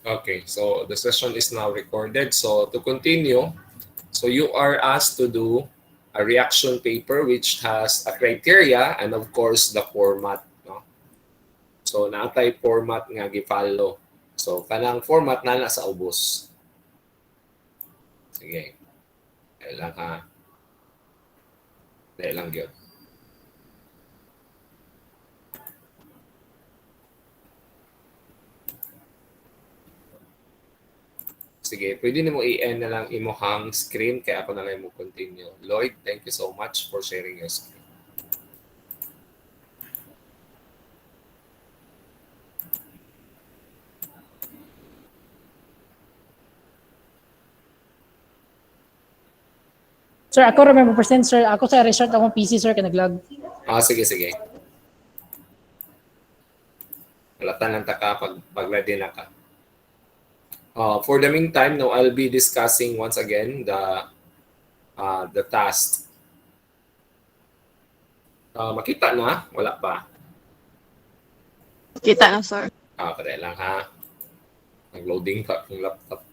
Okay, so the session is now recorded. So to continue, so you are asked to do a reaction paper which has a criteria and of course the format. No? So naatay format nga gi-follow. So kanang format na sa ubos. Sige. Kailang ha. Dahil lang yun. Sige, pwede nimo i-end na lang imuhang screen kaya ako na lang mo continue. Lloyd, thank you so much for sharing your screen. Sir, ako remember percent, sir. Ako sa restart akong PC, sir, kaya nag-log. Sige, sige. Halata lang ta ka pag ready na ka. For the meantime, now I'll be discussing once again the task. Makita na? Wala pa? Kita na, sir. Pare lang ha. Nag-loading pa yung laptop.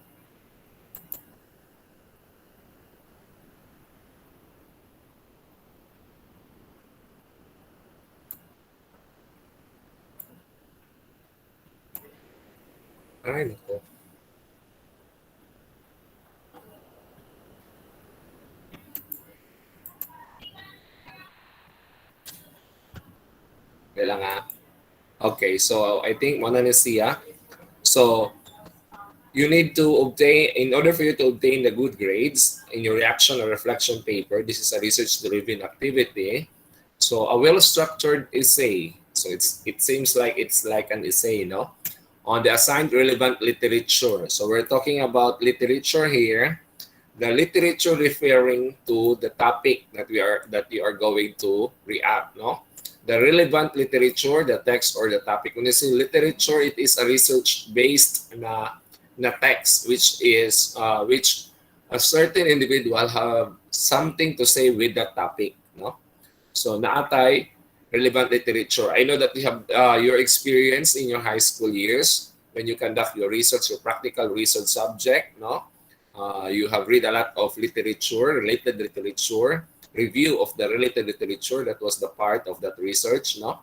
Ay, naku. Kailang ha. Okay, so I think muna na siya. So, you need to obtain, in order for you to obtain the good grades in your reaction or reflection paper, this is a research-driven activity. So, a well-structured essay. So, it seems like it's like an essay, no? On the assigned relevant literature. So, we're talking about literature here. The literature referring to the topic that you are going to react, no? The relevant literature, the text or the topic. When you say literature, it is a research-based na text which a certain individual have something to say with that topic, no? So naatay relevant literature. I know that you have your experience in your high school years when you conduct your research, your practical research subject, no? You have read a lot of literature, related literature, review of the related literature that was the part of that research, no?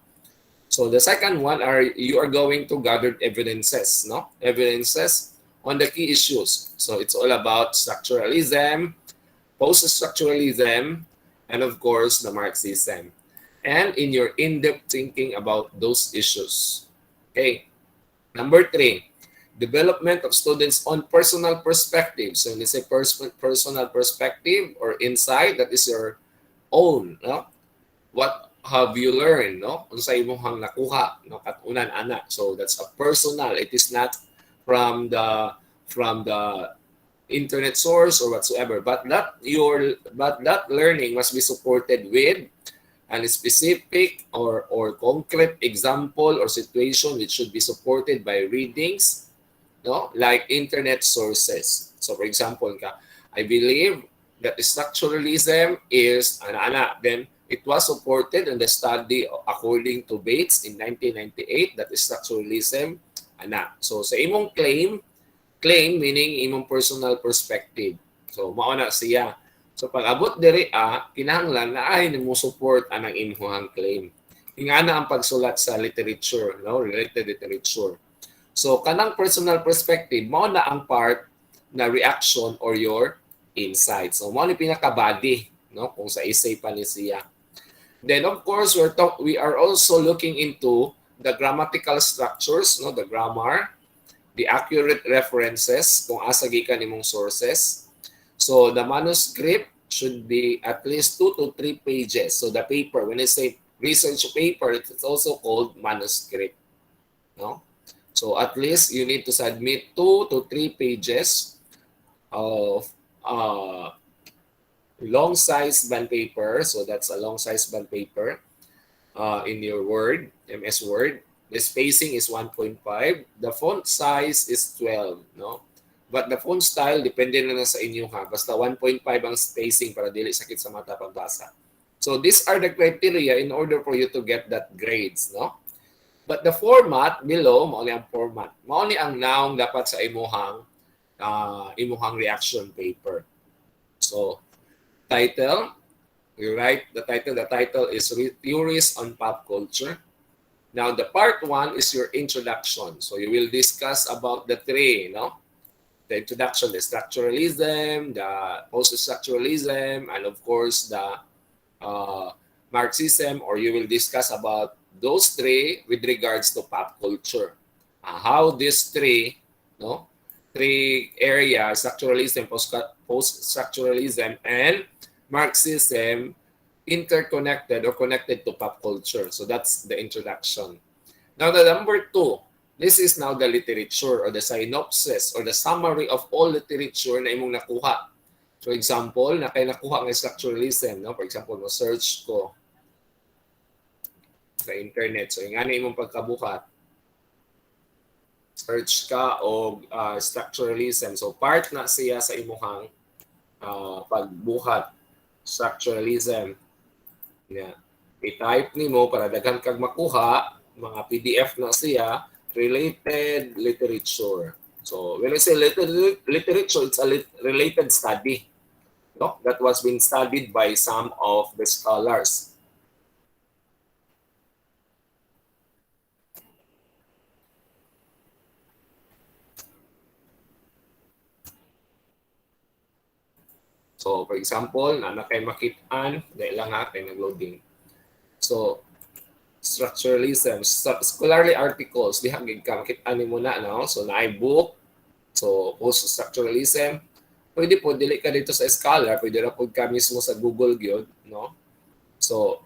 So the second one you are going to gather evidences, no? Evidences on the key issues. So it's all about structuralism, post-structuralism, and of course the Marxism. And in your in-depth thinking about those issues. Okay. Number 3, development of students on personal perspective. So when you say personal perspective or insight, that is your own, no? What have you learned, no? Unsay imong nakuha, no? Katunan ana. So that's a personal. It is not from the internet source or whatsoever. But that learning must be supported with a specific or concrete example or situation which should be supported by readings, no, like internet sources. So for example, I believe that structuralism is then it was supported in the study according to Bates in 1998 that structuralism so sa imong claim meaning imong personal perspective. So mao na siya. So pag abot diri kinahanglan na ay nimo support anang imong claim. Ingana ang pagsulat sa literature, no, related literature. So kanang personal perspective mao na ang part na reaction or your insight. So mao ni pinaka-body, no, kung sa essay pa ni siya. Then of course we are also looking into the grammatical structures, no, the grammar, the accurate references kung asa gikan imong sources. So the manuscript should be at least 2 to 3 pages. So the paper, when I say research paper, it's also called manuscript. No? So at least you need to submit 2 to 3 pages of long size bond paper. So that's a long size bond paper in your Word, MS Word. The spacing is 1.5. The font size is 12. No? But the font style, depende na sa inyo ha. Basta 1.5 ang spacing para dili sakit sa mata pagbasa. So these are the criteria in order for you to get that grades, no? But the format below, mao ni ang format. Mao ni ang noun dapat sa imuhang reaction paper. So, title, you write the title. The title is Theories on Pop Culture. Now, the part 1 is your introduction. So, you will discuss about the three, the introduction, the structuralism, the post-structuralism, and of course, the Marxism, or you will discuss about those three with regards to pop culture. How these three areas, structuralism, post-structuralism, and Marxism, interconnected or connected to pop culture. So that's the introduction. Now, the number 2, this is now the literature or the synopsis or the summary of all literature na imong nakuha. For example, nakuha ng structuralism. For example, search ko sa internet. So, yung imong pagkabuhat. Search ka o structuralism. So, part na siya sa imuhang pagbuhat. Structuralism. Yeah. I-type nimo para daghan kag makuha, mga PDF na siya, related literature. So, when I say literature, it's a related study. That was being studied by some of the scholars. So, for example, na kay makitaan, dahil lang kay nag-loading. So, structuralism, scholarly articles, di hanggang ka makitaan mo na, So, na-i book. So, post-structuralism. Pwede po, dili ka dito sa scholar, pwede na po ka mismo sa Google gyud, So,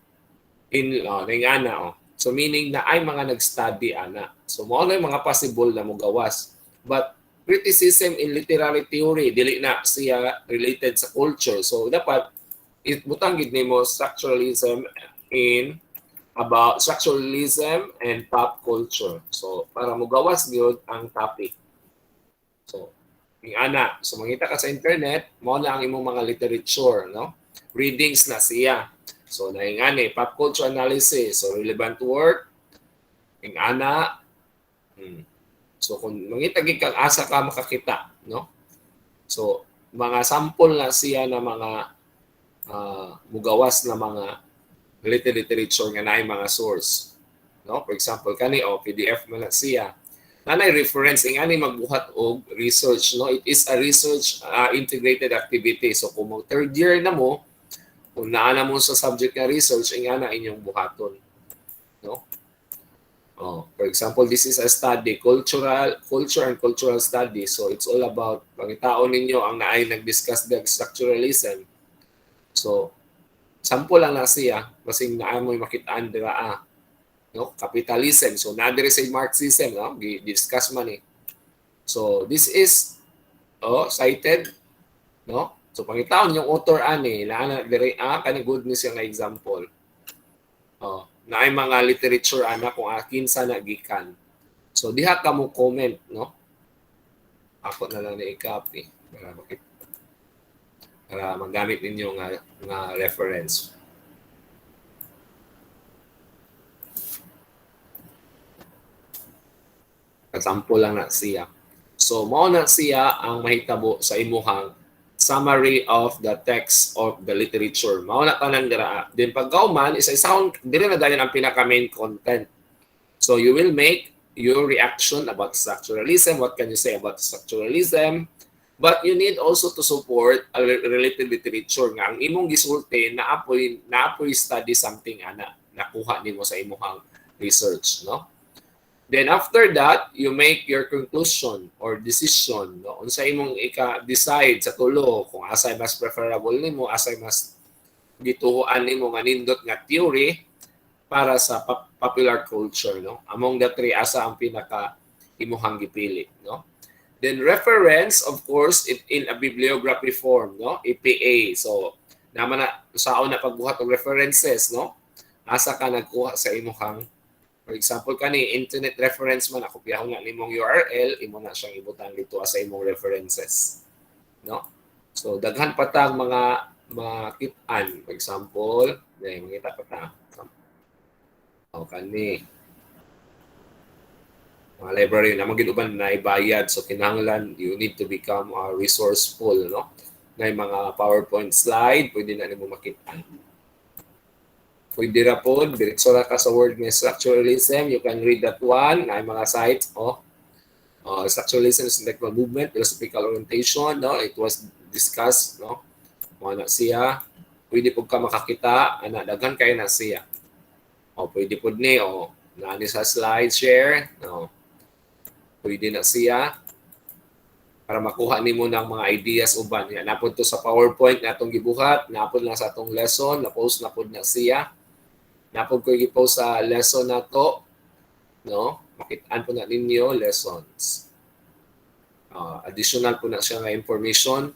So, meaning na ay mga nag-study, ana. So, mo na yung mga possible na mo gawas. But, criticism in literary theory, dili na siya related sa culture. So, dapat, butang gid nimo structuralism about structuralism and pop culture. So, para mo gawas gyud ang topic. So, so mangita ka sa internet, mo na ang imong mga literature, Readings na siya. So, naingani, pop culture analysis, so relevant work, So, kung mangita gid kang asa ka makakita, So, mga sample na siya na mga mugawas na mga literature nga naay mga source. For example, kani PDF man na siya. Nanay reference ingani magbuhat og research, It is a research integrated activity. So kung third year na mo, kung naana mo sa subject nga research, ingana inyong buhaton, for example, this is a study, culture and cultural study. So it's all about pangitaon ninyo ang naay nag-discuss the structuralism. So sample lang na siya, basing naa mo makitaan dira capitalism. So na dire sa Marxism, discuss man eh. So this is cited, So pangitaon yung author ani na dire kani good news yung example. Na ay mga literature ana kung akin sa nagikan. So diha ka mo comment, Ako na lang ni i-copy para magamit ninyo nga reference. Example lang na siya. So, mao na siya ang mahitabo sa imuhang summary of the text of the literature. Mao na kanang dira. Then pagkauman, isa-sound, dire na dahil ang pinaka-main content. So, you will make your reaction about structuralism. What can you say about structuralism? But you need also to support a related literature nga ang imong gisulti naapoy study something nakuha nimo sa imong research, Then after that, you make your conclusion or decision, unsa imong decide sa tulo kung asay mas preferable nimo, asay mas gituhuan nimo nga nindot nga theory para sa popular culture, Among the three asa ang pinaka imuhang gipili, Then reference, of course, in a bibliography form, EPA. So, naman na saon na pagbuhat og references, Asa ka nagkuha sa imuhang, for example, kani internet reference man, ako piyahon nga nimong URL, imo na siyang ibutang dito sa imong references, So, daghan pa tang mga makitaan. For example, makita pa ta. Kani. Mga library na maginuban na ibayad, so kinahanglan you need to become resourceful, no? Na mga PowerPoint slide pwede na nimo makita. Pwede ra po diretso ra ka sa word nga structuralism, you can read that one na mga sites structuralism is intellectual movement, philosophical orientation, no? It was discussed, no? Mga na siya, pwede po ka makakita, daghan kayo na siya. Pwede po ni, nani sa slide share, no? Pwede na siya para makuha nimo ng mga ideas uban. Yan, napod to sa PowerPoint na itong gibuhat, napod lang sa atong lesson, na-post na po na siya. Napod ko i-post sa lesson na to, no? Makitaan po na ninyo lessons. Additional po na siya nga information.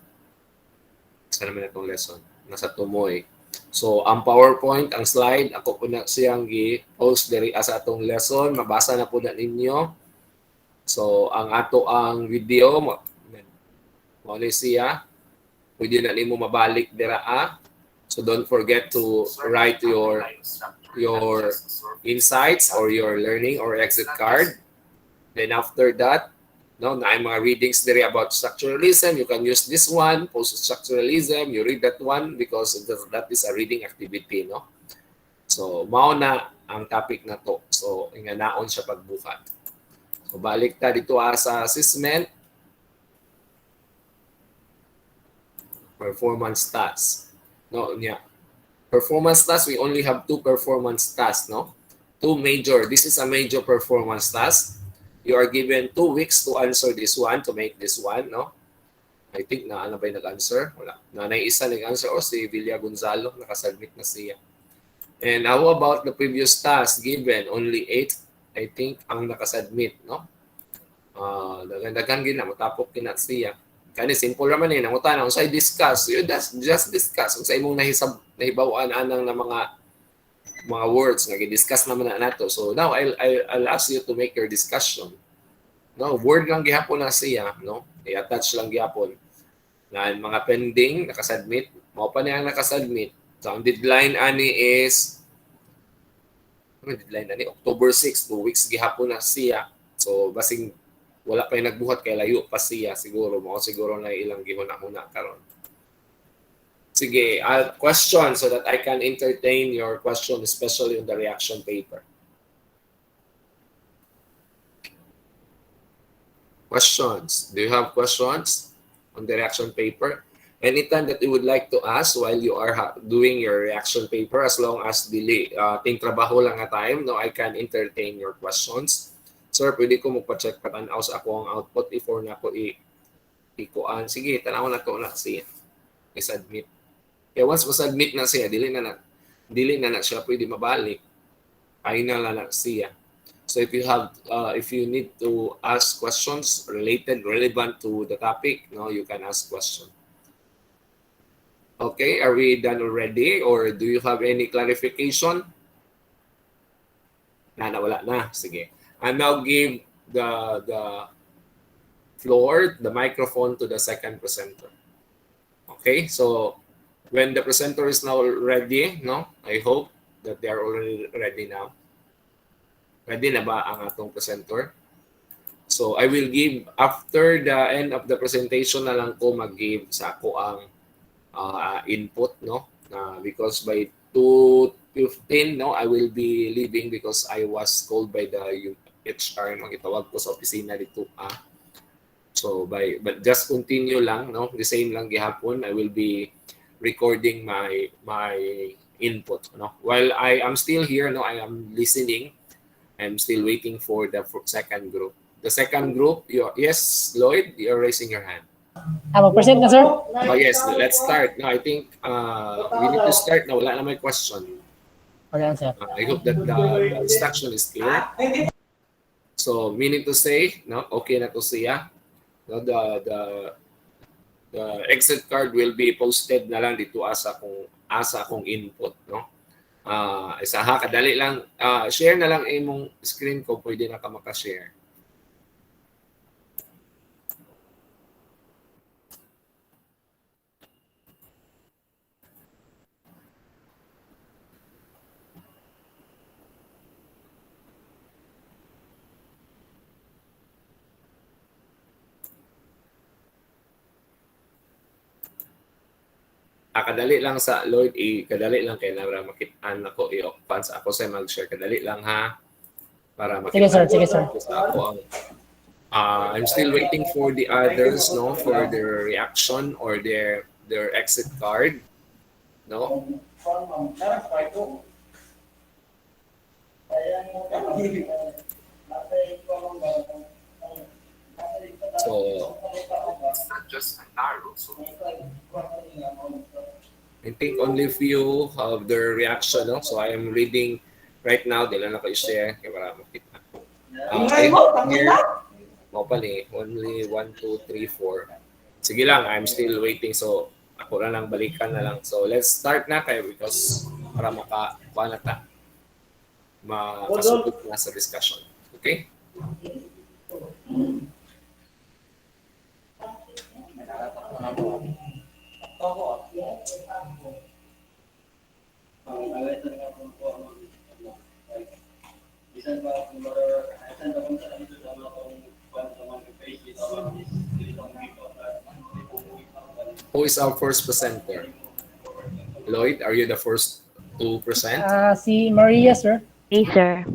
Saan naman itong lesson? Nasa tumoy. So, ang PowerPoint, ang slide, ako po na siyang i-post diri sa atong lesson. Mabasa na po na ninyo. So, ang ato ang video, mo siya. Pwede na nimo mabalik dira. So, don't forget to write your insights or your learning or exit card. Then after that, no, na mga readings diri about structuralism. You can use this one, post-structuralism. You read that one because that is a reading activity, no? So, mao na ang topic na to. So, inganaon siya pagbukat. So, balik ta dito sa assessment. Performance tasks. No, yeah. Performance tasks, we only have 2 performance tasks, no? 2 major. This is a major performance task. You are given 2 weeks to answer this one, to make this one, no? I think na ano ba yung nag-answer? Wala. Nanay isa nag-answer o si Villa Gonzalo, nakasubmit na siya. And how about the previous task given? Only 8, I think, ang nakasubmit, no? Dagan-dagan gina, matapok kina siya. Kani simple naman eh, nangutan, kung sa'y discuss, you just discuss. Kung sa imong nahibawaan anang na mga words nga gi-discuss naman na nato. So now I'll ask you to make your discussion. No, word lang gihapon na siya, no? I-attach lang gihapon. Na mga pending nakasubmit, mao pa niya nakasubmit. So ang deadline ani is October 6, 2 weeks gihapon na siya. So basing wala pa yung nagbuhat kay layo pa siya siguro. Mao siguro na ilang gihuna-huna karon. Sige, question so that I can entertain your question, especially on the reaction paper. Questions? Do you have questions on the reaction paper? Anytime that you would like to ask while you are doing your reaction paper, as long as dili ting trabaho lang nga time, no, I can entertain your questions. Sir, pwede ko magpa-check patanaw sa ako ang output before na ako ikuan. Sige, tanaw na to na siya. I-submit. Kaya once ma-submit na siya, dili na siya pwede mabalik. Final na siya. So if you need to ask questions relevant to the topic, no, you can ask questions. Okay, are we done already or do you have any clarification? Wala na. Sige. I now give the floor, the microphone to the second presenter. Okay, so when the presenter is now ready, no? I hope that they are already ready now. Ready na ba ang atong presenter? So I will give after the end of the presentation na lang ko mag-give sa ako ang input, no? Because by 2:15, no, I will be leaving because I was called by the HR nang itawag ko sa opisina dito. So but just continue lang, no? The same lang gihapon. I will be recording my input, no? While I am still here, no, I am listening. I'm still waiting for the second group. The second group, yes, Lloyd, you're raising your hand. Present na, sir? Oh yes, let's start. No, I think we need to start na. Wala na may question. Okay, sir. I hope that the instruction is clear. So, meaning to say, no, okay na to siya. No, the exit card will be posted na lang dito asa akong input, no. Isa ha, kadali lang. Share na lang imong screen ko, pwede na ka maka-share. kadali lang sa Lloyd, kadali lang kay para makitaan ako i-fans ako sa mag-share kadali lang ha para Sige sir, makitaan sige sir. sa ako ang I'm still waiting for the others, no, for their reaction or their exit card, no. So not just a narrow. So I think only few have their reaction, no. So I am reading right now. Dila na ko i-share kaya para makita. I have here mo pa ni only 1, 2, 3, 4. Sige lang, I'm still waiting. So ako na lang balikan na lang. So let's start na kayo because para makakuha na ta makasugod na sa discussion. Okay? Who is our first presenter? Lloyd, are you the first to present? Si Maria sir. Hey, sir.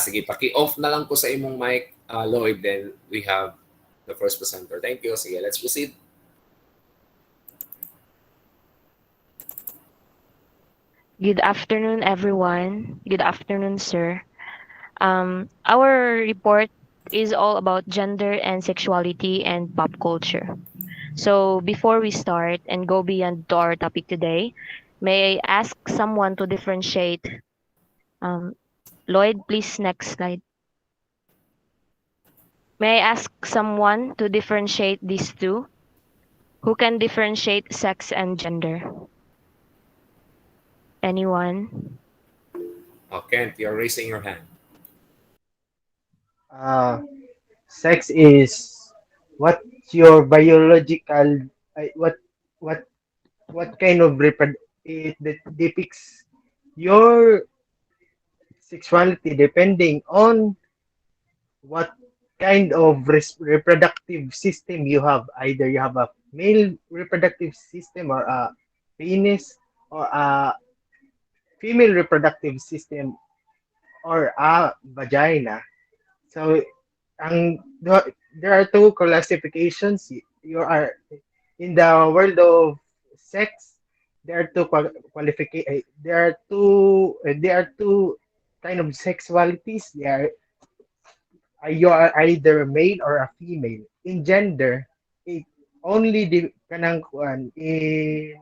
Sige, paki-off na lang po sa imong mic, Lloyd, then we have the first presenter. Thank you. Sige, let's proceed. Good afternoon, everyone. Good afternoon, sir. Our report is all about gender and sexuality and pop culture. So before we start and go beyond to our topic today, may I ask someone to differentiate? Lloyd, please, next slide. May I ask someone to differentiate these two? Who can differentiate sex and gender? Anyone? Kent, you're raising your hand. Uh, Sex is what your biological what what kind of it depicts your sexuality depending on what kind of reproductive system you have. Either you have a male reproductive system or a penis or a female reproductive system or a vagina. So there are two classifications. You are in the world of sex. There are two qualification. There are two kind of sexualities. You are either male or a female. In gender, it only kanang kuan it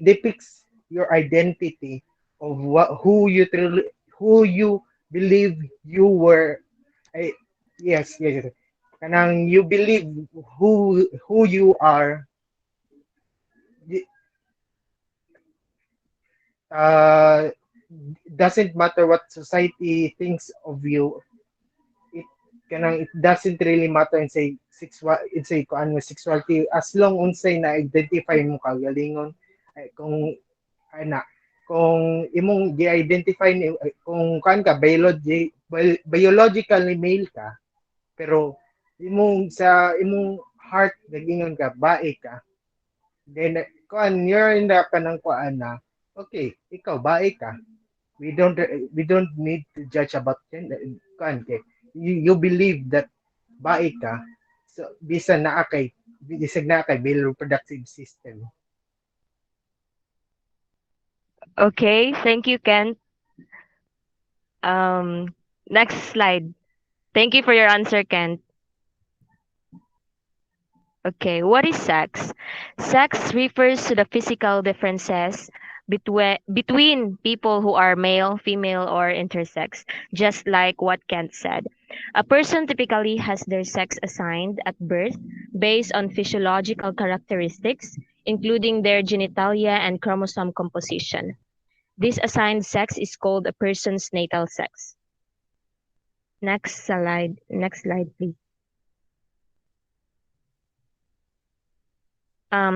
depicts your identity of who you believe you were. I, yes. Kanang you believe who you are. Uh, doesn't matter what society thinks of you. It doesn't really matter in say kuan mo sexuality as long unsay na identify mo kagalingon kung ana kung imong gi-identify ni kung kan ka biologically male ka pero imong heart nagingon ka bae ka then kuan you're in the kanang kuan na okay ikaw bae ka we don't need to judge about gender kuan kay you believe that bae ka so bisan naa kay male reproductive system. Okay, thank you, Ken. Next slide. Thank you for your answer, Ken. Okay, what is sex? Sex refers to the physical differences between people who are male, female, or intersex, just like what Kent said. A person typically has their sex assigned at birth based on physiological characteristics, including their genitalia and chromosome composition. This assigned sex is called a person's natal sex. Next slide, please.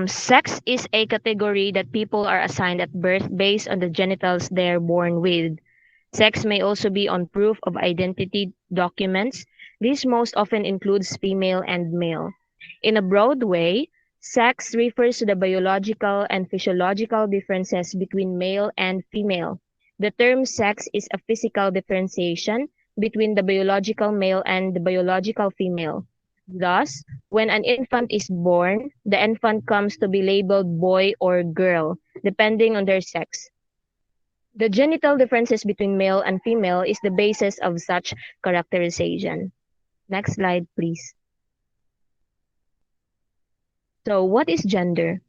Sex is a category that people are assigned at birth based on the genitals they're born with. Sex may also be on proof of identity documents. This most often includes female and male. In a broad way, Sex refers to the biological and physiological differences between male and female. The term sex is a physical differentiation between the biological male and the biological female. Thus, when an infant is born, the infant comes to be labeled boy or girl, depending on their sex. The genital differences between male and female is the basis of such characterization. Next slide, please. So, what is gender?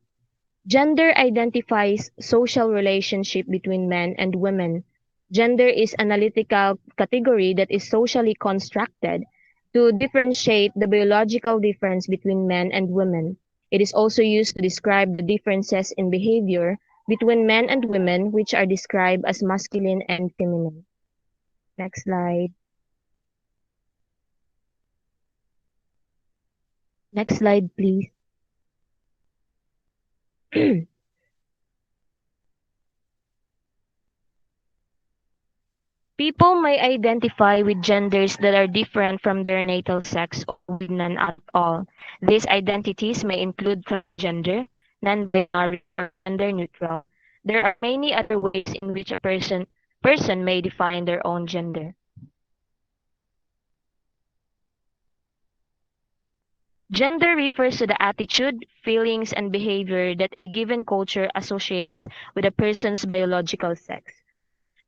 Gender identifies social relationship between men and women. Gender is analytical category that is socially constructed to differentiate the biological difference between men and women. It is also used to describe the differences in behavior between men and women which are described as masculine and feminine. Next slide. Next slide, please. People may identify with genders that are different from their natal sex or with none at all. These identities may include transgender, non-binary, or gender neutral. There are many other ways in which a person may define their own gender. Gender refers to the attitude, feelings, and behavior that a given culture associates with a person's biological sex.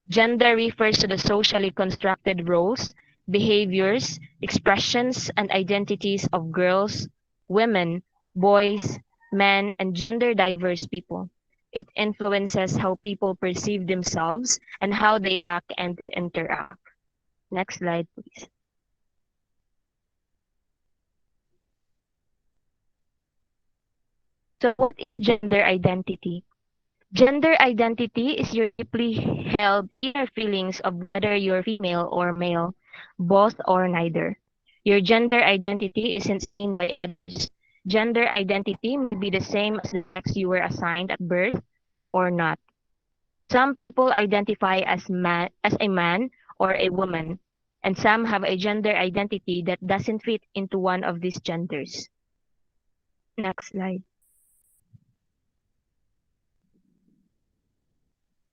Gender refers to the socially constructed roles, behaviors, expressions, and identities of girls, women, boys, men, and gender diverse people. It influences how people perceive themselves and how they act and interact. Next slide, please. So, what is gender identity? Gender identity is your deeply held inner feelings of whether you're female or male, both or neither. Your gender identity isn't seen by others. Gender identity may be the same as the sex you were assigned at birth or not. Some people identify as a man or a woman, and some have a gender identity that doesn't fit into one of these genders. Next slide.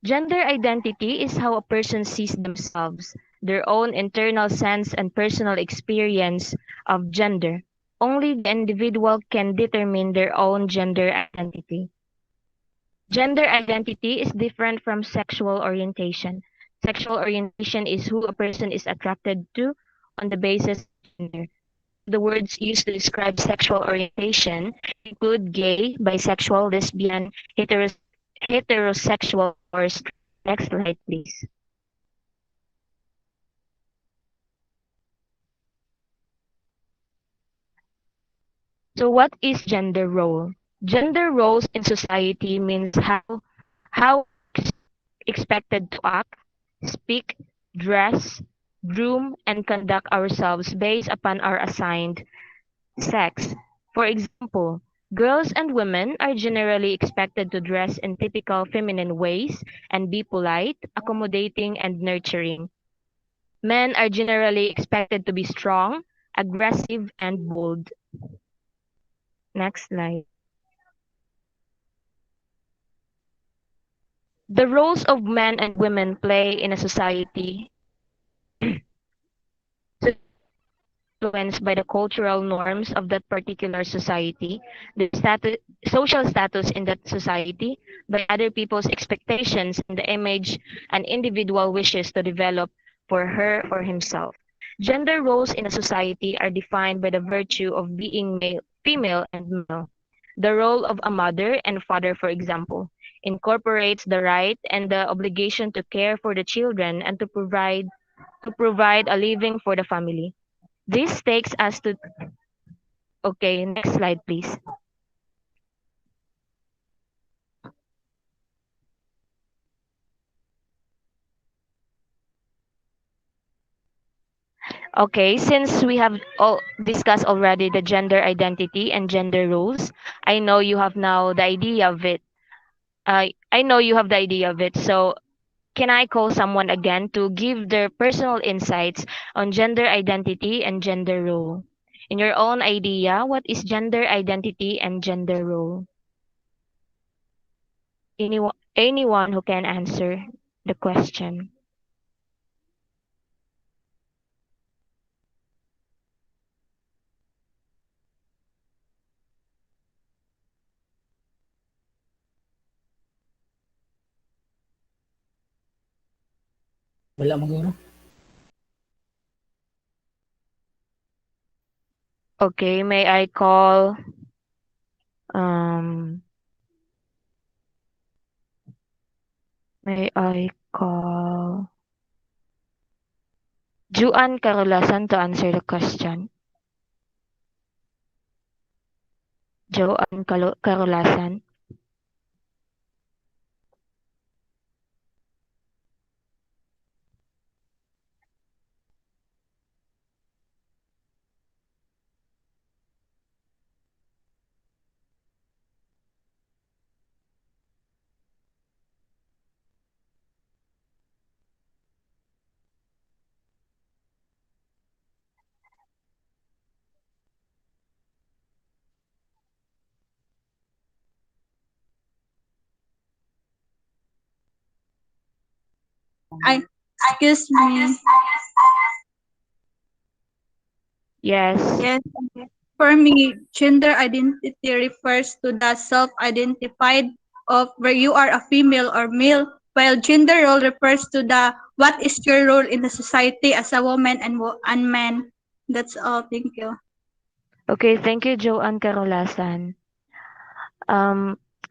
Gender identity is how a person sees themselves, their own internal sense and personal experience of gender. Only the individual can determine their own gender identity. Gender identity is different from sexual orientation. Sexual orientation is who a person is attracted to on the basis of gender. The words used to describe sexual orientation include gay, bisexual, lesbian, heterosexual, or straight. Next slide, please. So what is gender role? Gender roles in society means how expected to act, speak, dress, groom, and conduct ourselves based upon our assigned sex. For example, girls and women are generally expected to dress in typical feminine ways and be polite, accommodating, and nurturing. Men are generally expected to be strong, aggressive, and bold. Next slide. The roles of men and women play in a society influenced by the cultural norms of that particular society, the social status in that society, by other people's expectations, and the image an individual wishes to develop for her or himself. Gender roles in a society are defined by the virtue of being male, female, and male. The role of a mother and father, for example, incorporates the right and the obligation to care for the children and to provide a living for the family. This takes us to, okay, next slide, please. Okay, since we have all discussed already the gender identity and gender roles, I know you have now the idea of it. I know you have the idea of it. So, can I call someone again to give their personal insights on gender identity and gender role? In your own idea, what is gender identity and gender role? Anyone who can answer the question. Wala maguro. Okay, um may I call Juan Carolasan to answer the question. Carolasan. I excuse me. Yes. Yes. For me, gender identity refers to the self-identified of where you are a female or male, while gender role refers to the what is your role in the society as a woman and man. That's all. Thank you. Okay, thank you, Joanne Carolasan.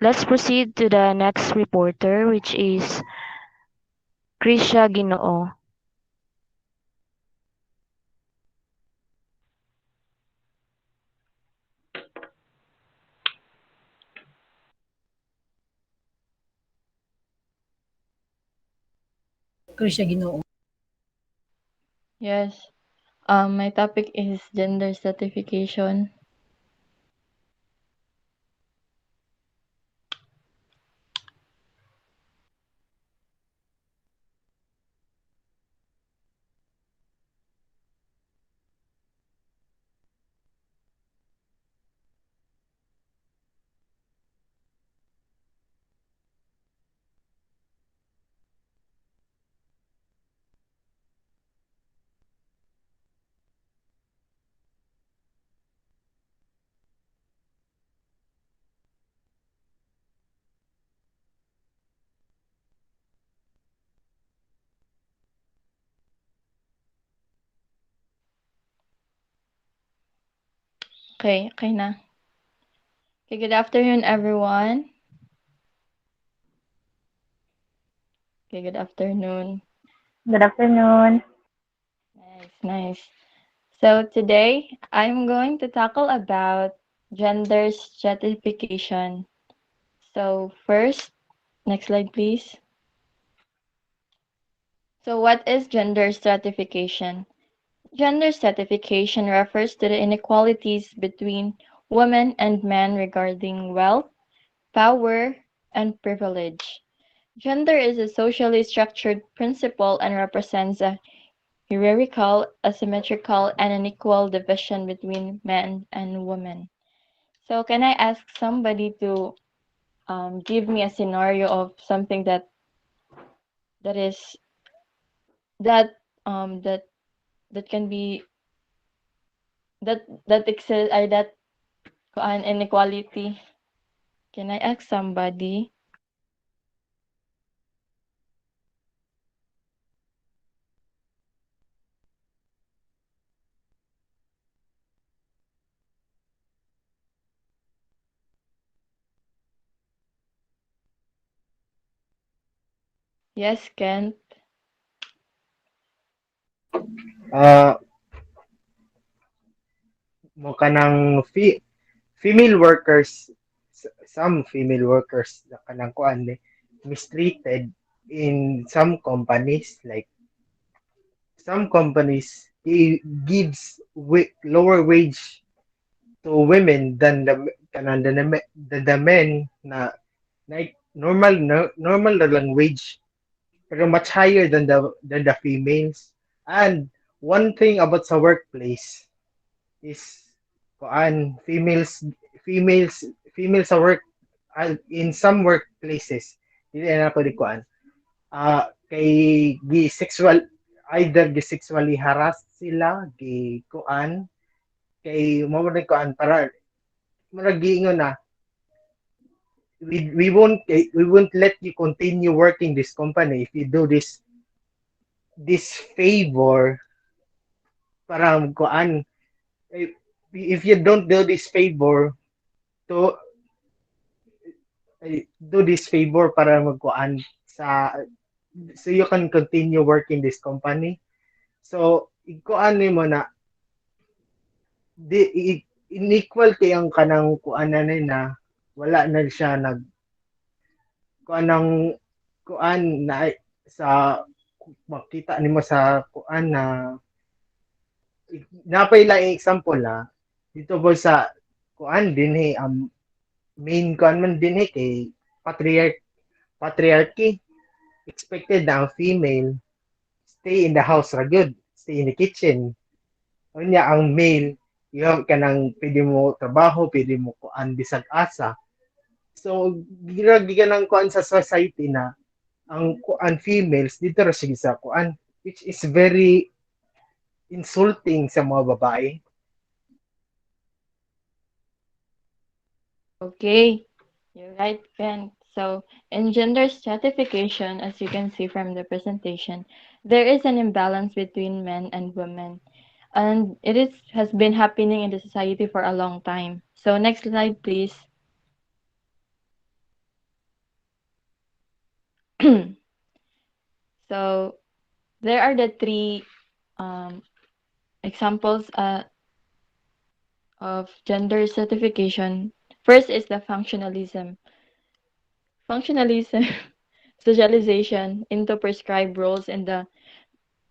Let's proceed to the next reporter, which is Krisha Ginoo. Krisya Ginoo. Yes. My topic is gender stratification. Okay na. Okay, good afternoon, everyone. Okay, good afternoon. Good afternoon. Nice. So today, I'm going to tackle about gender stratification. So first, next slide, please. So what is gender stratification? Gender stratification refers to the inequalities between women and men regarding wealth, power, and privilege. Gender is a socially structured principle and represents a hierarchical, asymmetrical, and unequal division between men and women. So, can I ask somebody to give me a scenario of something that is that that that can be that exists or that an inequality? Can I ask somebody? Yes, Kent. Ah, mo kanang female workers, some female workers na kanang kuan mistreated in some companies, like some companies gives lower wage to women than the men na, like normal na lang wage, pero much higher than the females. And one thing about sa workplace is kuan females females sa work in some workplaces dili na ako di kuan kay gi sexual either gi sexually harass sila gi kuan kay mo na kuan para murag giingon na we won't let you continue working this company if you do this favor para kuan if you don't do this favor to do this favor para magkuan sa so you can continue working this company. So ikuan mo na di inequal kay ang kanang kuan na wala na siya nag kuan ng kuan na sa makita nimo sa kuan na napay lang example dito po sa kuan din main kuan man din kay patriarchy expected na ang female stay in the house ra good stay in the kitchen unya ang male yung kanang pwede mo trabaho pwede mo kuan bisag asa so gira ng kuan sa society na ang kuan females dito ra sige sa kuan which is very insulting sa mga babae. Okay, you're right, Ben. So, in gender stratification, as you can see from the presentation, there is an imbalance between men and women, and has been happening in the society for a long time. So, next slide, please. So, there are the three examples of gender stratification. First is the functionalism. Functionalism socialization into prescribed roles in the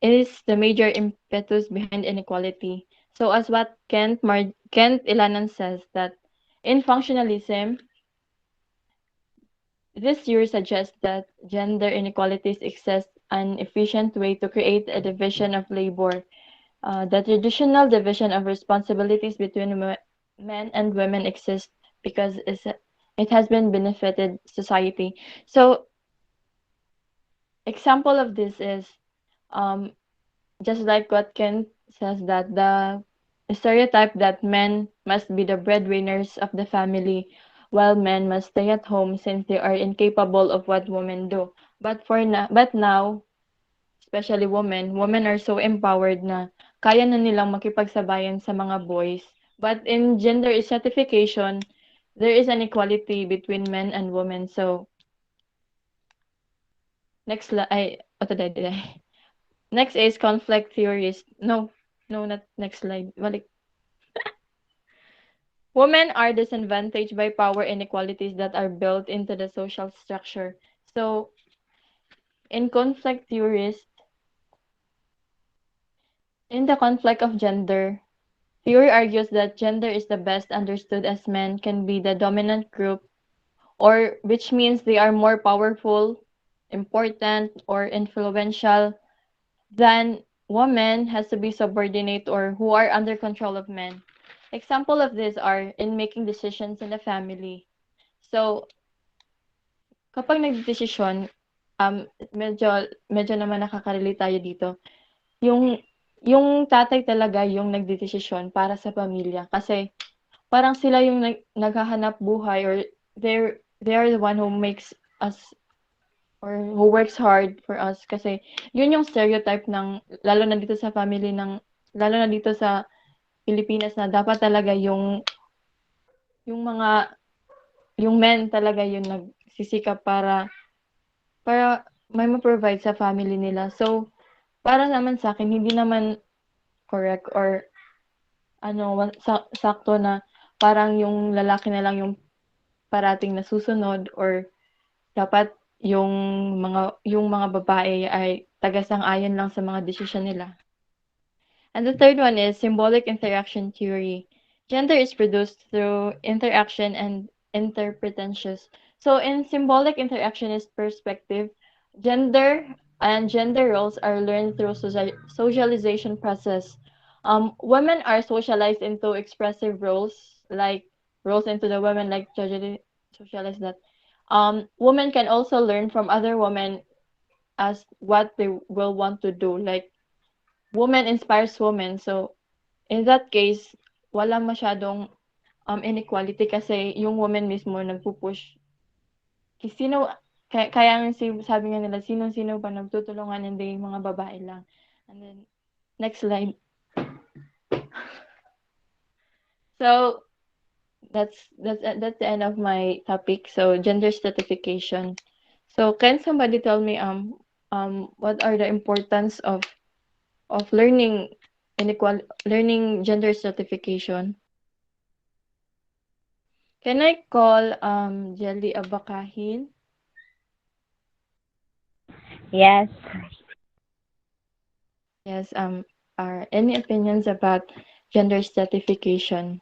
is the major impetus behind inequality. So as what Kent Ilanan says that in functionalism, this theory suggests that gender inequalities exist an efficient way to create a division of labor. The traditional division of responsibilities between men and women exists because it has been benefited society. So example of this is um, just like what Ken says that the stereotype that men must be the breadwinners of the family while men must stay at home since they are incapable of what women do. But now, especially women are so empowered na kaya na nilang makipagsabayan sa mga boys. But in gender stratification, there is an equality between men and women. So, next slide. Ay, did I? Next is conflict theories. No, not next slide. Balik. Women are disadvantaged by power inequalities that are built into the social structure. So, in conflict theories, in the conflict of gender, theory argues that gender is the best understood as men can be the dominant group, or which means they are more powerful, important, or influential than women has to be subordinate or who are under control of men. Example of this are in making decisions in the family. So, kapag nagdesisyon, medyo naman nakaka-relate tayo dito. Yung yung tatay talaga yung nagdedesisyon para sa pamilya kasi parang sila yung naghahanap buhay or they are the one who makes us or who works hard for us kasi yun yung stereotype ng lalo na dito sa family ng lalo na dito sa Pilipinas na dapat talaga yung mga yung men talaga yung nagsisikap para may ma-provide sa family nila. So, para naman sa akin, hindi naman correct or sakto na parang yung lalaki na lang yung parating nasusunod or dapat yung mga babae ay taga-sang-ayon lang sa mga desisyon nila. And the third one is symbolic interaction theory. Gender is produced through interaction and interpretations. So in symbolic interactionist perspective, gender and gender roles are learned through socialization process. Women are socialized into expressive roles, like roles into the women, like Jajali socialized that. Women can also learn from other women as what they will want to do. Like woman inspires woman. So in that case, wala masyadong inequality kasi yung woman mismo nagpupush. Kasi sino, kaya nga sabi nga nila, sino-sino ba nagtutulungan, hindi yung mga babae lang. And then, next slide. So, that's the end of my topic. So, gender stratification. So, can somebody tell me what are the importance of learning gender stratification? Can I call Jelly Abakahin? Yes. Yes, are any opinions about gender stratification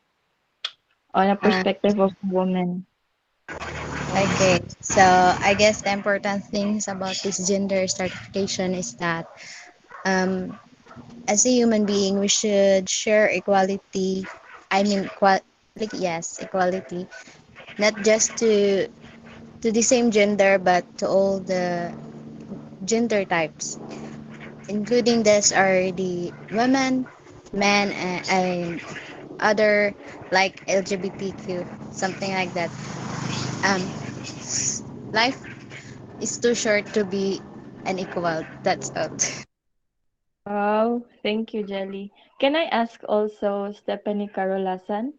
on a Uh, perspective of women? okay, so I guess the important things about this gender stratification is that um, as a human being, we should share equality. I mean, yes, equality, not just to the same gender, but to all the gender types, including this are the women, men, and other like LGBTQ, something like that. Um, life is too short to be unequal. That's all. Oh, thank you, Jelly. Can I ask also Stephanie Carolasan?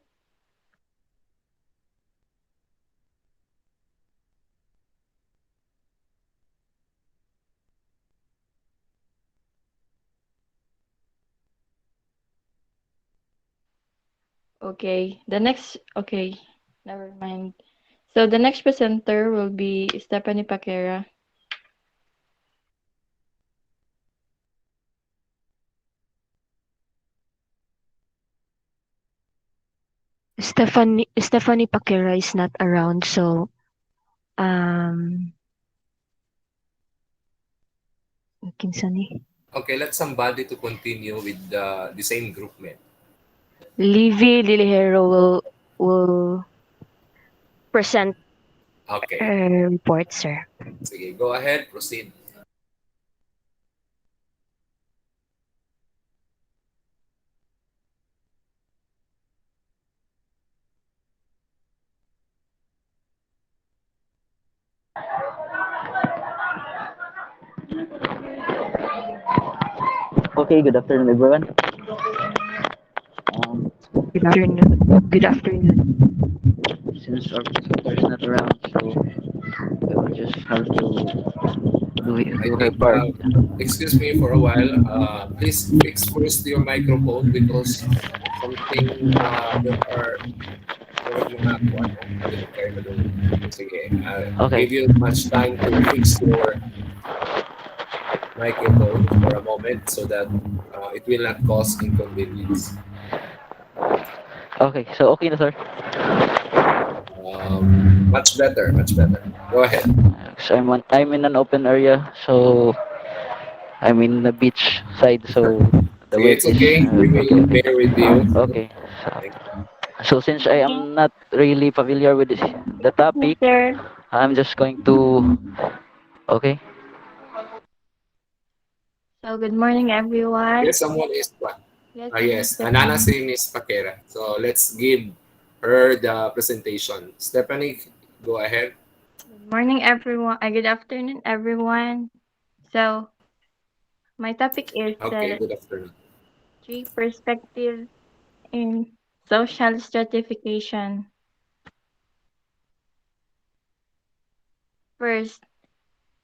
Okay, never mind. So the next presenter will be Stephanie Paquera. Stephanie Paquera is not around, so um kinsa ni? Okay, let somebody to continue with the same group mate. Livy Lilihero will present Okay, her report, sir. sige, go ahead, proceed. Okay, good afternoon, everyone. Um, Good afternoon. Good afternoon. since our presenter is not around, so I will just have to I do her think, part. excuse me for a while. Please fix first your microphone because something, there are mga kuwan mo, hindi kayo madungog. Sige, I'll Okay, give you much time to fix your microphone for a moment so that it will not cause inconvenience. okay, so okay na, sir. Much better, much better. Go ahead. So I'm in an open area, so I'm in the beach side, so the Sige, wind it's is okay. We okay, will okay, bear with you. okay. Thank So since I am not really familiar with the topic, Sir. I'm just going to okay. So good morning, everyone. Yes, someone is what? Yes, Ah, this is yes, Anana Stephanie. si Miss Paquera. So let's give her the presentation. Stephanie, go ahead. Good morning, everyone. Good afternoon, everyone. So my topic is Okay, the good afternoon. three perspectives in social stratification. First,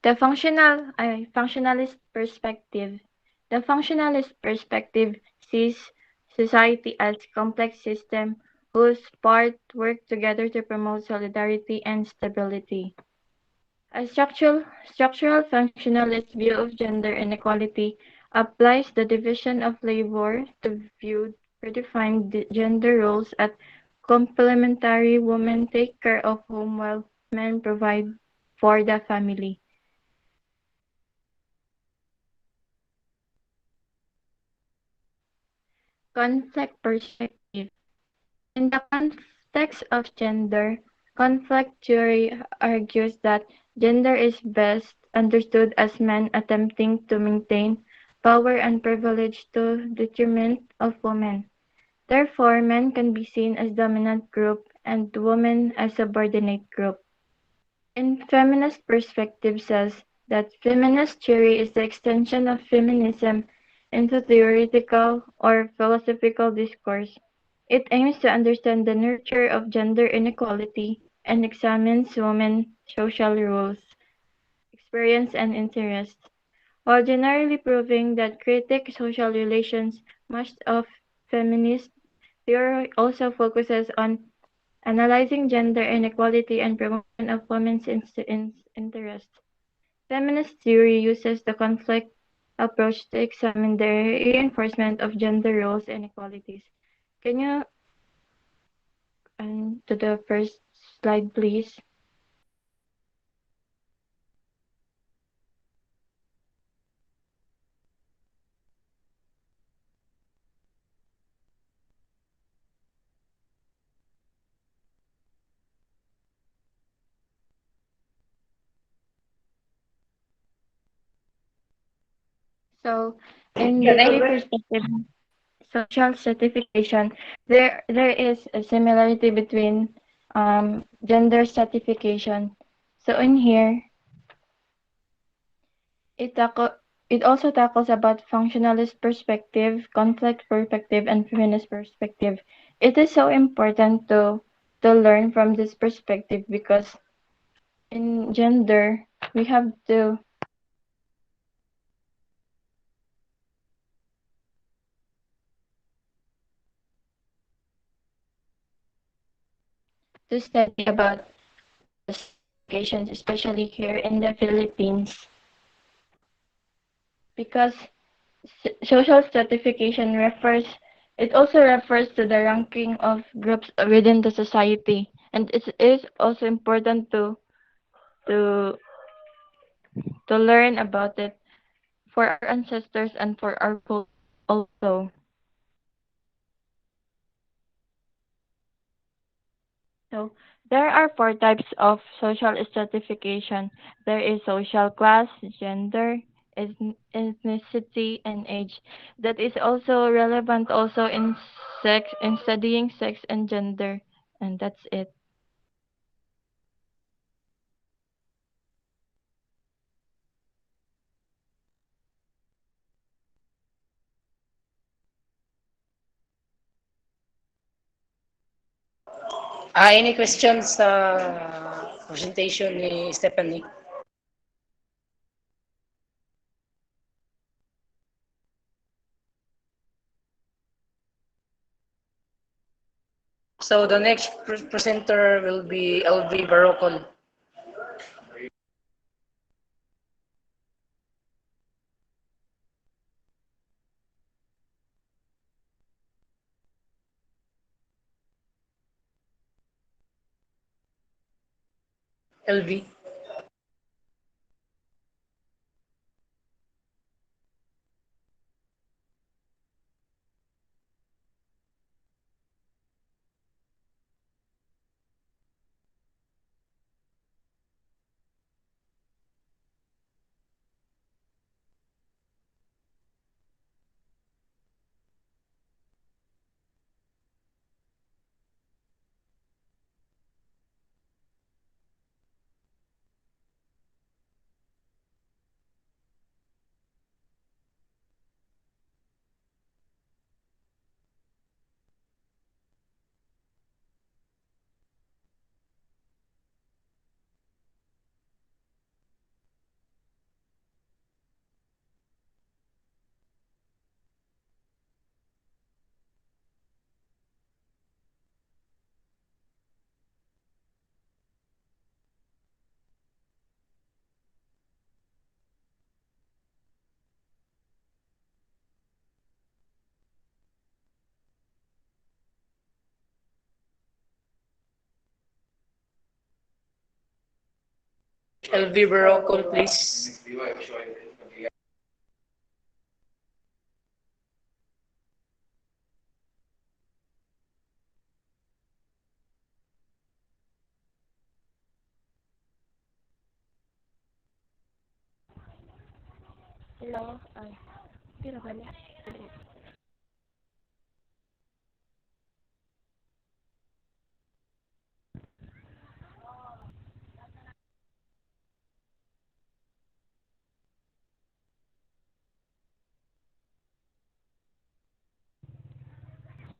the functionalist perspective. The functionalist perspective sees society as complex system whose parts work together to promote solidarity and stability. A structural functionalist view of gender inequality applies the division of labor to view predefined gender roles as complementary. Women take care of home while men provide for the family. Conflict perspective. In the context of gender, conflict theory argues that gender is best understood as men attempting to maintain power and privilege to detriment of women. Therefore, men can be seen as dominant group and women as subordinate group. In feminist perspective says that feminist theory is the extension of feminism into theoretical or philosophical discourse. It aims to understand the nature of gender inequality and examines women's social roles, experience, and interests, while generally proving that critique social relations. Much of feminist theory also focuses on analyzing gender inequality and promotion of women's interests. Feminist theory uses the conflict approach to examine the reinforcement of gender roles and inequalities. Can you to the first slide, please? So, in the three perspective social stratification, there is a similarity between gender stratification. So in here, it tackle it also tackles about functionalist perspective, conflict perspective, and feminist perspective. It is so important to learn from this perspective because in gender we have to study about stratifications, especially here in the Philippines, because social stratification refers it also refers to the ranking of groups within the society, and it is also important to to learn about it for our ancestors and for our culture also. So there are four types of social stratification. There is social class, gender, ethnicity, and age. That is also relevant also in studying sex and gender. And that's it. Any questions sa presentation ni Stephanie? So the next presenter will be LV Barocon. LV. LV Barocon, please. Hello. Kira ba niya?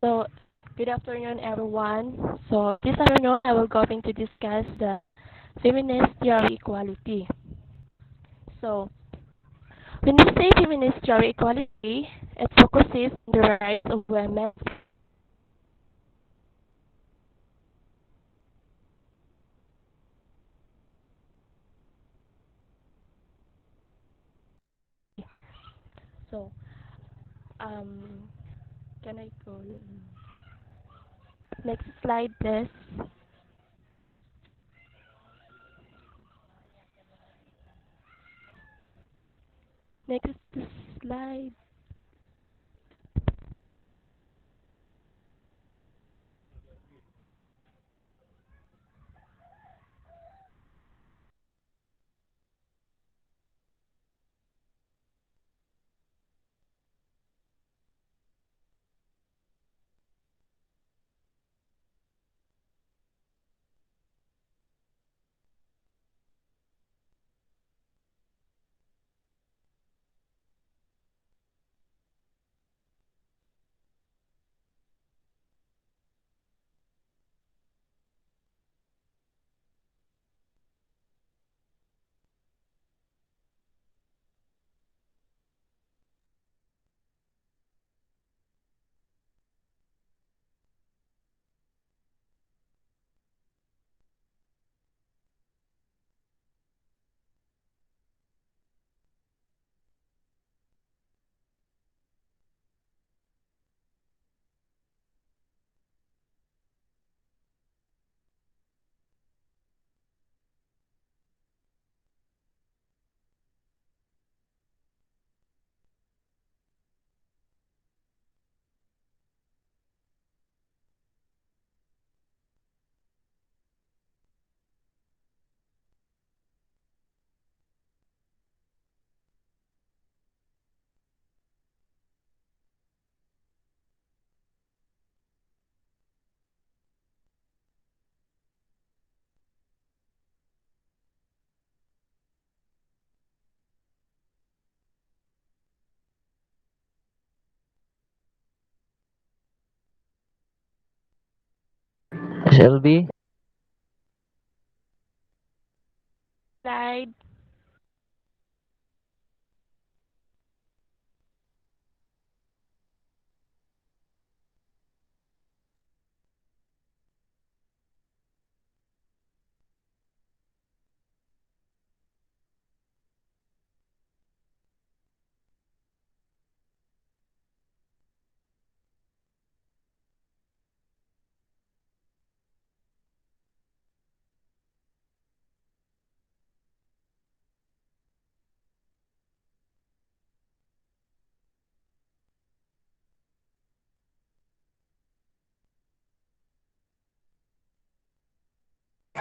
So, good afternoon, everyone. So, this afternoon, I will going to discuss the feminist theory of equality. So, when we say feminist theory of equality, it focuses on the rights of women. So, um, can I go? Next slide, please. Next slide. SLB. Slide.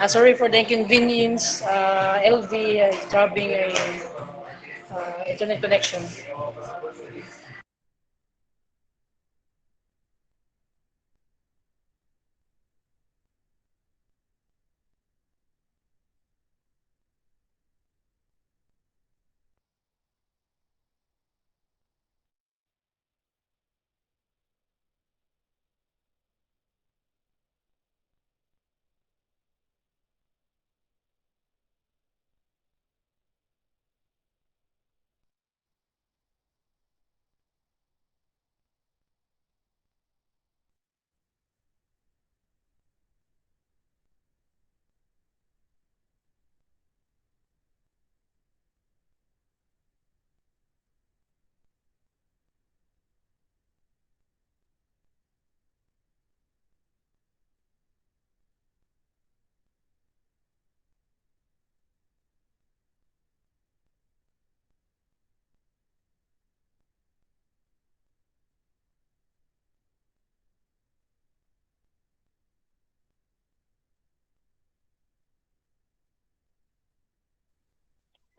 Sorry for the inconvenience. LV is having a internet connection.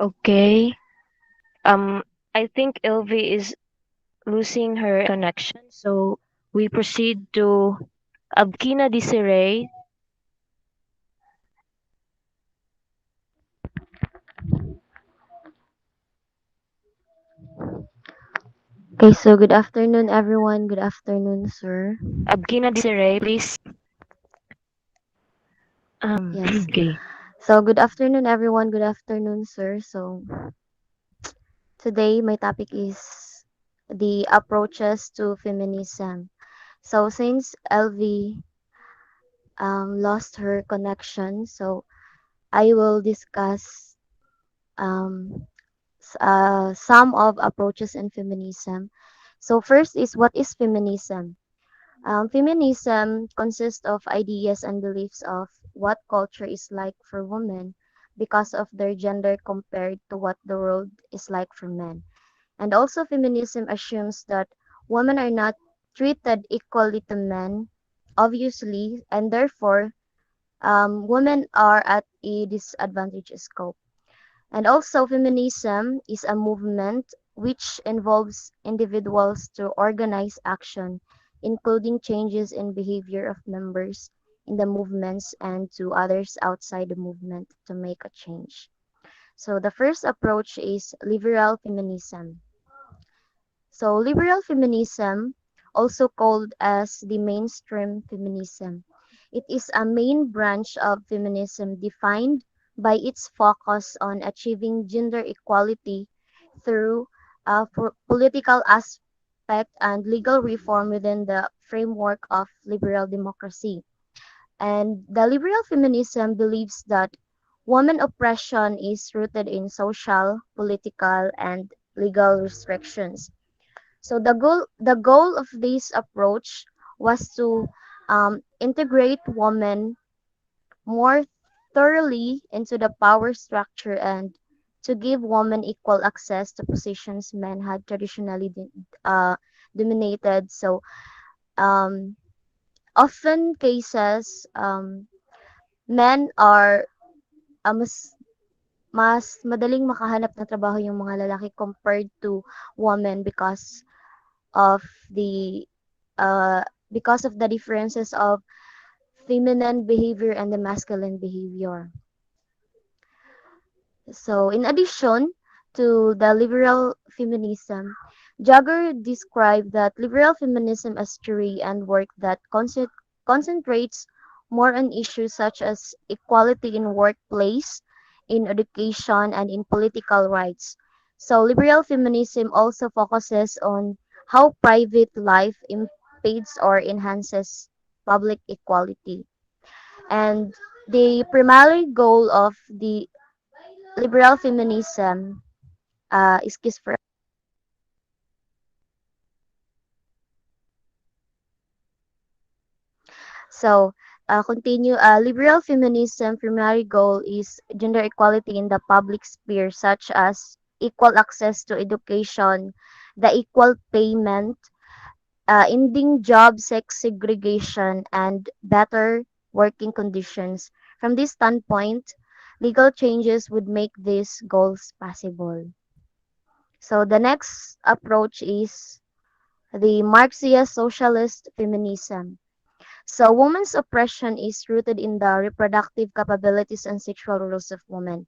Okay. Um, I think Ilvi is losing her connection, so we proceed to Abkina Desiree. Okay, so good afternoon, everyone. Good afternoon, sir. Abkina Desiree, please. Yes. Okay. So, good afternoon, everyone. Good afternoon, sir. So, today my topic is the approaches to feminism. So, since LV lost her connection, so I will discuss some of approaches in feminism. So, first is what is feminism? Feminism consists of ideas and beliefs of what culture is like for women because of their gender compared to what the world is like for men. And also, feminism assumes that women are not treated equally to men, obviously, and therefore, women are at a disadvantaged scope. And also, feminism is a movement which involves individuals to organize action, including changes in behavior of members in the movements and to others outside the movement to make a change. So, the first approach is liberal feminism. So, liberal feminism, also called as the mainstream feminism, it is a main branch of feminism defined by its focus on achieving gender equality through political aspect and legal reform within the framework of liberal democracy. And the liberal feminism believes that woman oppression is rooted in social, political, and legal restrictions. So the goal of this approach was to integrate women more thoroughly into the power structure and to give women equal access to positions men had traditionally dominated. So um, often cases men are mas madaling makahanap ng trabaho yung mga lalaki compared to women of the uh, because of the differences of feminine behavior and the masculine behavior. So, in addition to the liberal feminism, Jagger described that liberal feminism as theory and work that concentrates more on issues such as equality in workplace, in education, and in political rights. So, liberal feminism also focuses on how private life impedes or enhances public equality. And the primary goal of the liberal feminism is for so continue liberal feminism primary goal is gender equality in the public sphere such as equal access to education, the equal payment, ending job sex segregation, and better working conditions. From this standpoint, legal changes would make these goals possible. So the next approach is the Marxist socialist feminism. So women's oppression is rooted in the reproductive capabilities and sexual roles of women.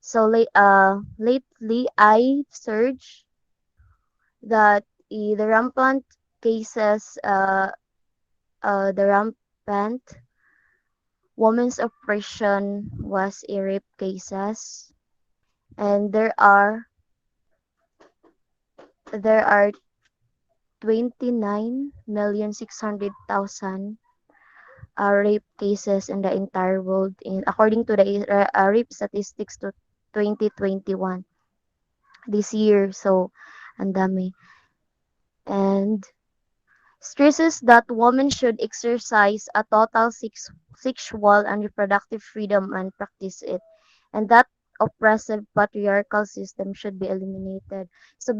So lately, I searched that the rampant cases, the rampant women's oppression was a rape cases, and there are 29,600,000 rape cases in the entire world in according to the rape statistics to 2021 this year. So ang dami. And stresses that women should exercise a total sexual and reproductive freedom and practice it, and that oppressive patriarchal system should be eliminated. So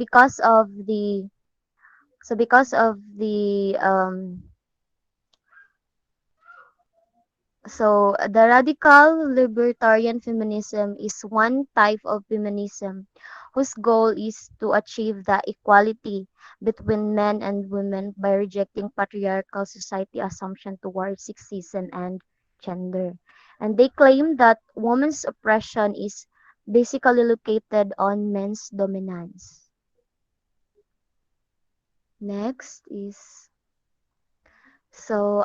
so the radical libertarian feminism is one type of feminism whose goal is to achieve the equality between men and women by rejecting patriarchal society assumption towards sexism and gender. And they claim that women's oppression is basically located on men's dominance. Next is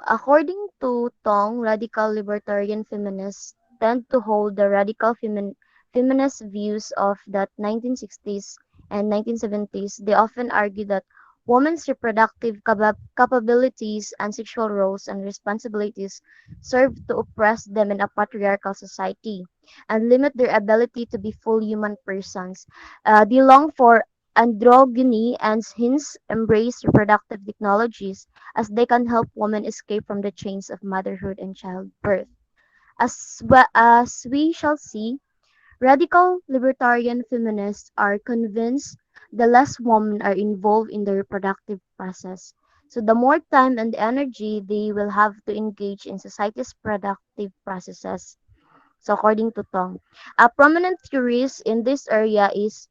according to Tong, radical libertarian feminists tend to hold the radical feminist views of the 1960s and 1970s. They often argue that women's reproductive capabilities and sexual roles and responsibilities serve to oppress them in a patriarchal society and limit their ability to be full human persons. They long for androgyny and hence embrace reproductive technologies as they can help women escape from the chains of motherhood and childbirth. As we shall see, radical libertarian feminists are convinced the less women are involved in the reproductive process, so the more time and energy they will have to engage in society's productive processes. So according to Tong, a prominent theorist in this area is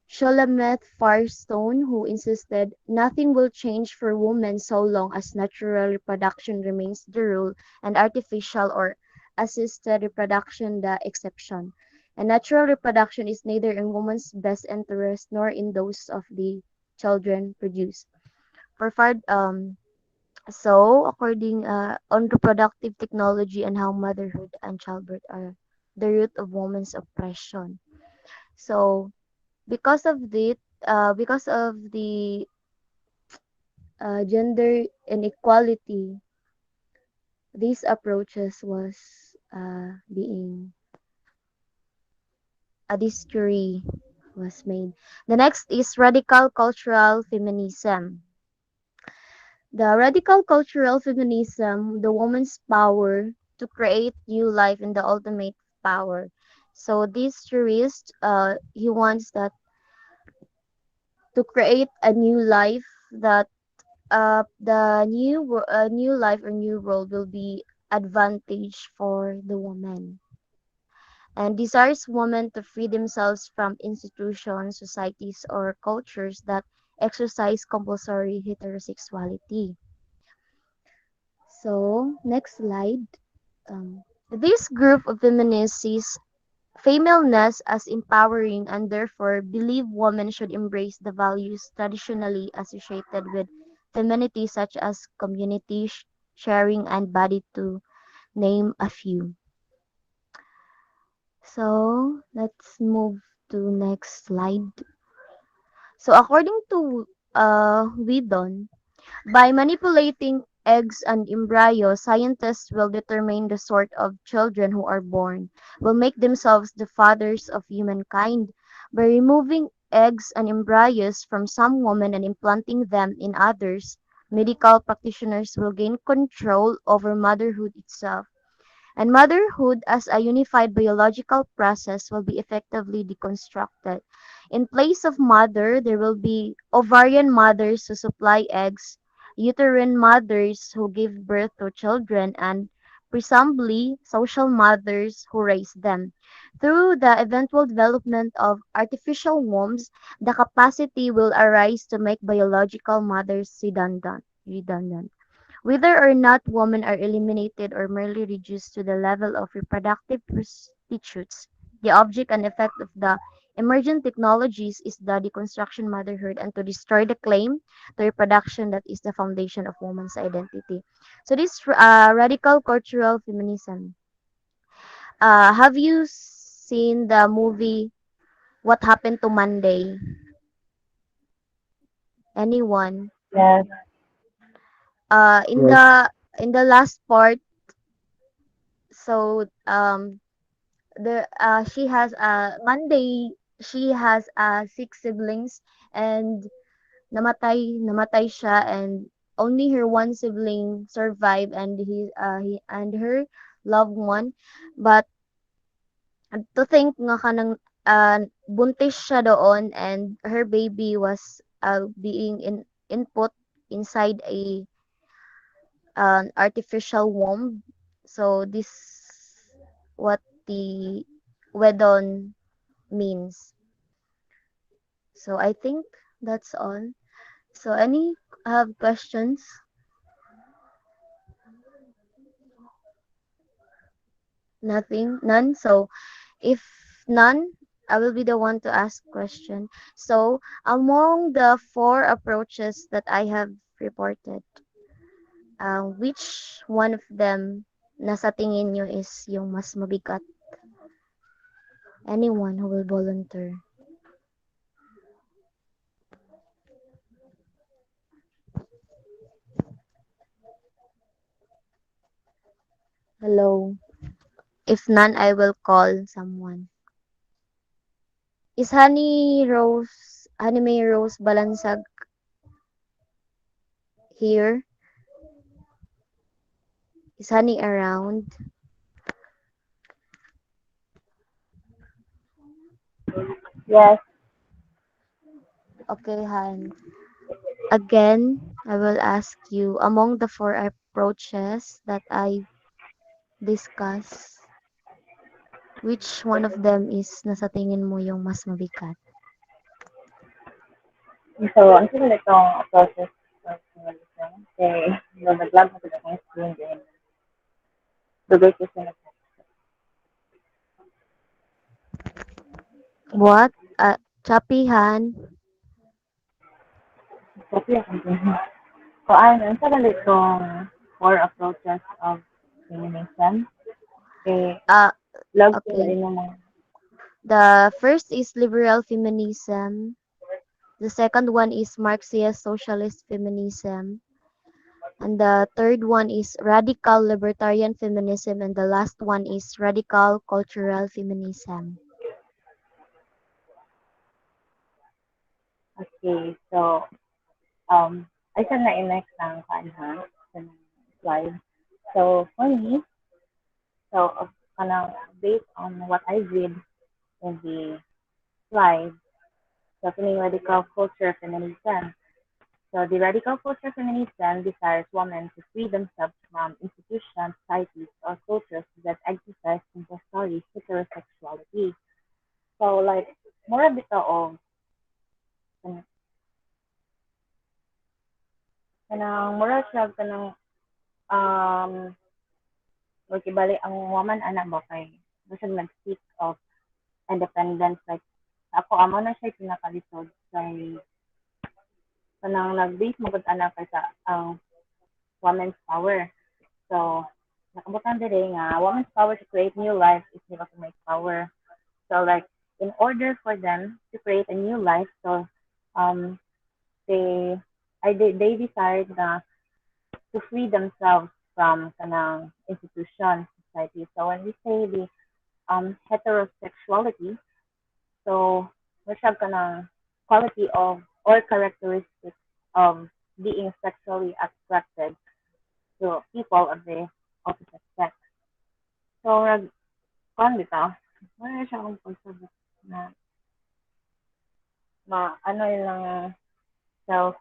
Shulamith Firestone, who insisted nothing will change for women so long as natural reproduction remains the rule and artificial or assisted reproduction the exception. And natural reproduction is neither in women's best interest nor in those of the children produced. For far, according on reproductive technology and how motherhood and childbirth are the root of women's oppression. So because of this, because of the gender inequality, these approaches was being this theory was made. The next is radical cultural feminism. The radical cultural feminism, the woman's power to create new life in the ultimate power. So this theorist, he wants that to create a new life that the new life or new world will be advantage for the woman and desires women to free themselves from institutions, societies, or cultures that exercise compulsory heterosexuality. So, next slide. This group of feminists sees femaleness as empowering and therefore believe women should embrace the values traditionally associated with femininity such as community sharing and body to name a few. So let's move to next slide. So according to Whedon, by manipulating eggs and embryo, scientists will determine the sort of children who are born, will make themselves the fathers of humankind. By removing eggs and embryos from some women and implanting them in others, medical practitioners will gain control over motherhood itself. And motherhood as a unified biological process will be effectively deconstructed. In place of mother, there will be ovarian mothers who supply eggs, uterine mothers who give birth to children, and presumably social mothers who raise them. Through the eventual development of artificial wombs, the capacity will arise to make biological mothers redundant. Whether or not women are eliminated or merely reduced to the level of reproductive prostitutes, the object and effect of the emergent technologies is the deconstruction motherhood and to destroy the claim to reproduction that is the foundation of woman's identity. So this radical cultural feminism. Have you seen the movie What Happened to Monday? Anyone? Yes. Uh, in Yes. the in the last part, so the she has Monday she has six siblings and namatay siya and only her one sibling survived and he and her loved one but to think nga kanang buntis siya doon and her baby was being input inside a artificial womb. So this what the wedon means. So I think that's all. So any have questions? Nothing? None? So if none, I will be the one to ask question. So among the four approaches that I have reported, which one of them nasa tingin nyo is yung mas mabigat? Anyone who will volunteer? Hello. If none, I will call someone. Is Honey May Rose Balansag here? Is Honey around? Yes. Okay, Han. Again, I will ask you, among the four approaches that I discuss, which one of them is nasa tingin mo yung mas mabigat? So, ang sila itong process of journalism, kay nag-lab mo sila kung screen din. Dugay ko sila. What? Choppy, Han? Copy akong din. So, ang sila itong four approaches of feminism, kay Uh, love sila okay. yung mga The first is liberal feminism. The second one is Marxist socialist feminism. And the third one is radical libertarian feminism. And the last one is radical cultural feminism. okay. So, I said na in-next lang ha, sa slide. So, for me, so, based on what I read in the slide, so, feeling radical culture feminism. So, the radical culture feminism desires women to free themselves from institutions, societies, or cultures that exercise compulsory heterosexuality. So, like, more bitaw of, kanang, mura siya, kanang, um, okay, bali, ang woman, anak ba kay, gusto nag-speak of independence, like, ako, amo na siya pinakalisod kay, kanang nag-base mo anak kay sa, ang woman's power. So, nakabutan dire nga, woman's power to create new life is nila to make power. So, like, in order for them to create a new life, so, um, they, they decide na to free themselves from kanang institution, society. So, when we say the heterosexuality, so, we have kanang quality of or characteristics of being sexually attracted to people of the opposite sex. So, nag-con bitaw. Wala siya akong pagsagot na ano yun lang self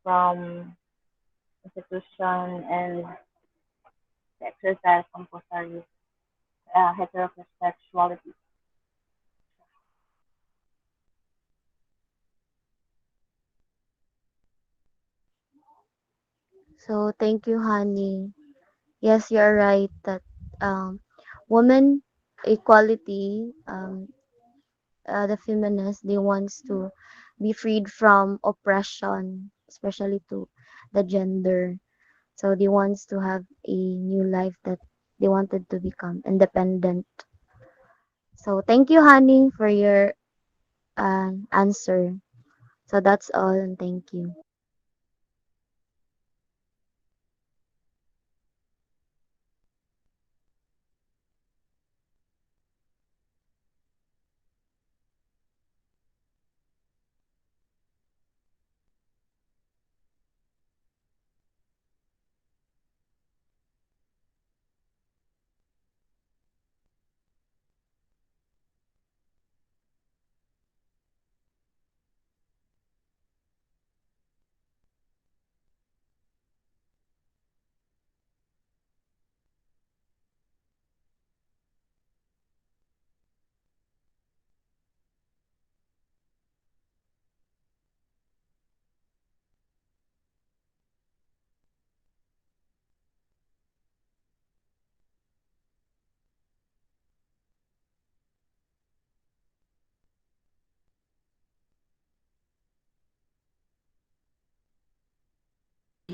from institution and to exercise compulsory heterosexuality. So thank you, Honey. Yes, you're right that women equality, the feminists, they wants to be freed from oppression, especially to the gender. So they wants to have a new life that they wanted to become independent. So thank you, Honey, for your answer. So that's all, and thank you.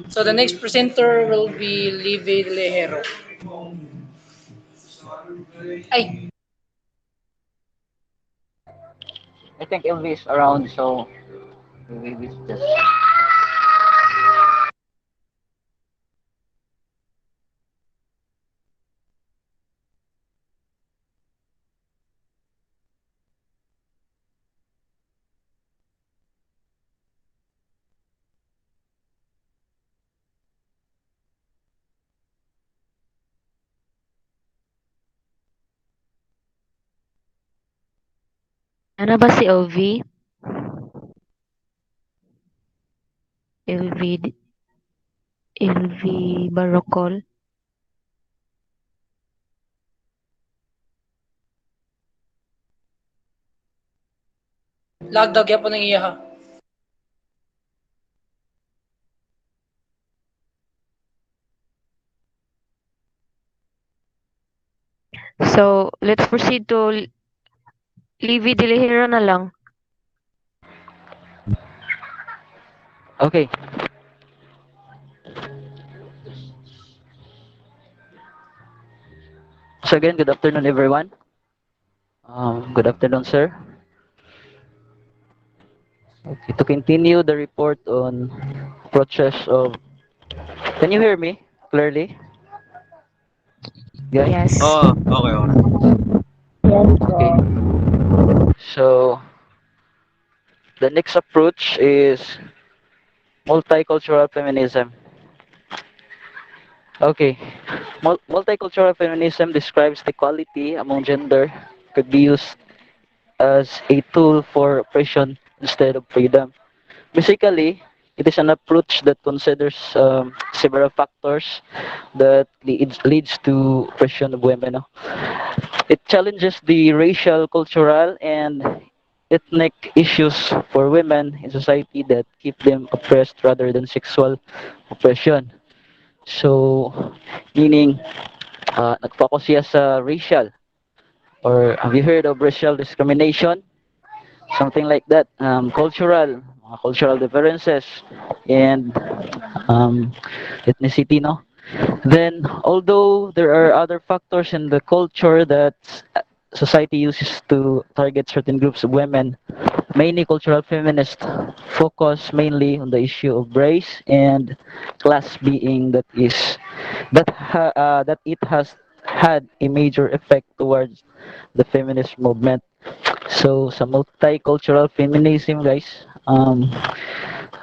So the next presenter will be Livy Lejero. Ay, I think LV is around, so we just. Ano ba si LV? LV, LV Barocol. lagdag yapon ng iya ha. So, let's proceed to Livy Delihero na lang. Okay. So again, good afternoon, everyone. Good afternoon, sir. Okay, to continue the report on approaches of. Can you hear me clearly, guys? Yes. Oh, okay, okay. Yes Okay. po. So the next approach is multicultural feminism. Okay. Multicultural feminism describes the equality among gender could be used as a tool for oppression instead of freedom. Basically, it is an approach that considers several factors that leads to oppression of women. No? It challenges the racial, cultural, and ethnic issues for women in society that keep them oppressed rather than sexual oppression. So, meaning, nag-focus siya sa racial. Or have you heard of racial discrimination? Something like that. Cultural, mga cultural differences, and um, ethnicity, no? Then, although there are other factors in the culture that society uses to target certain groups of women, many cultural feminists focus mainly on the issue of race and class being that it has had a major effect towards the feminist movement. So sa multicultural feminism guys,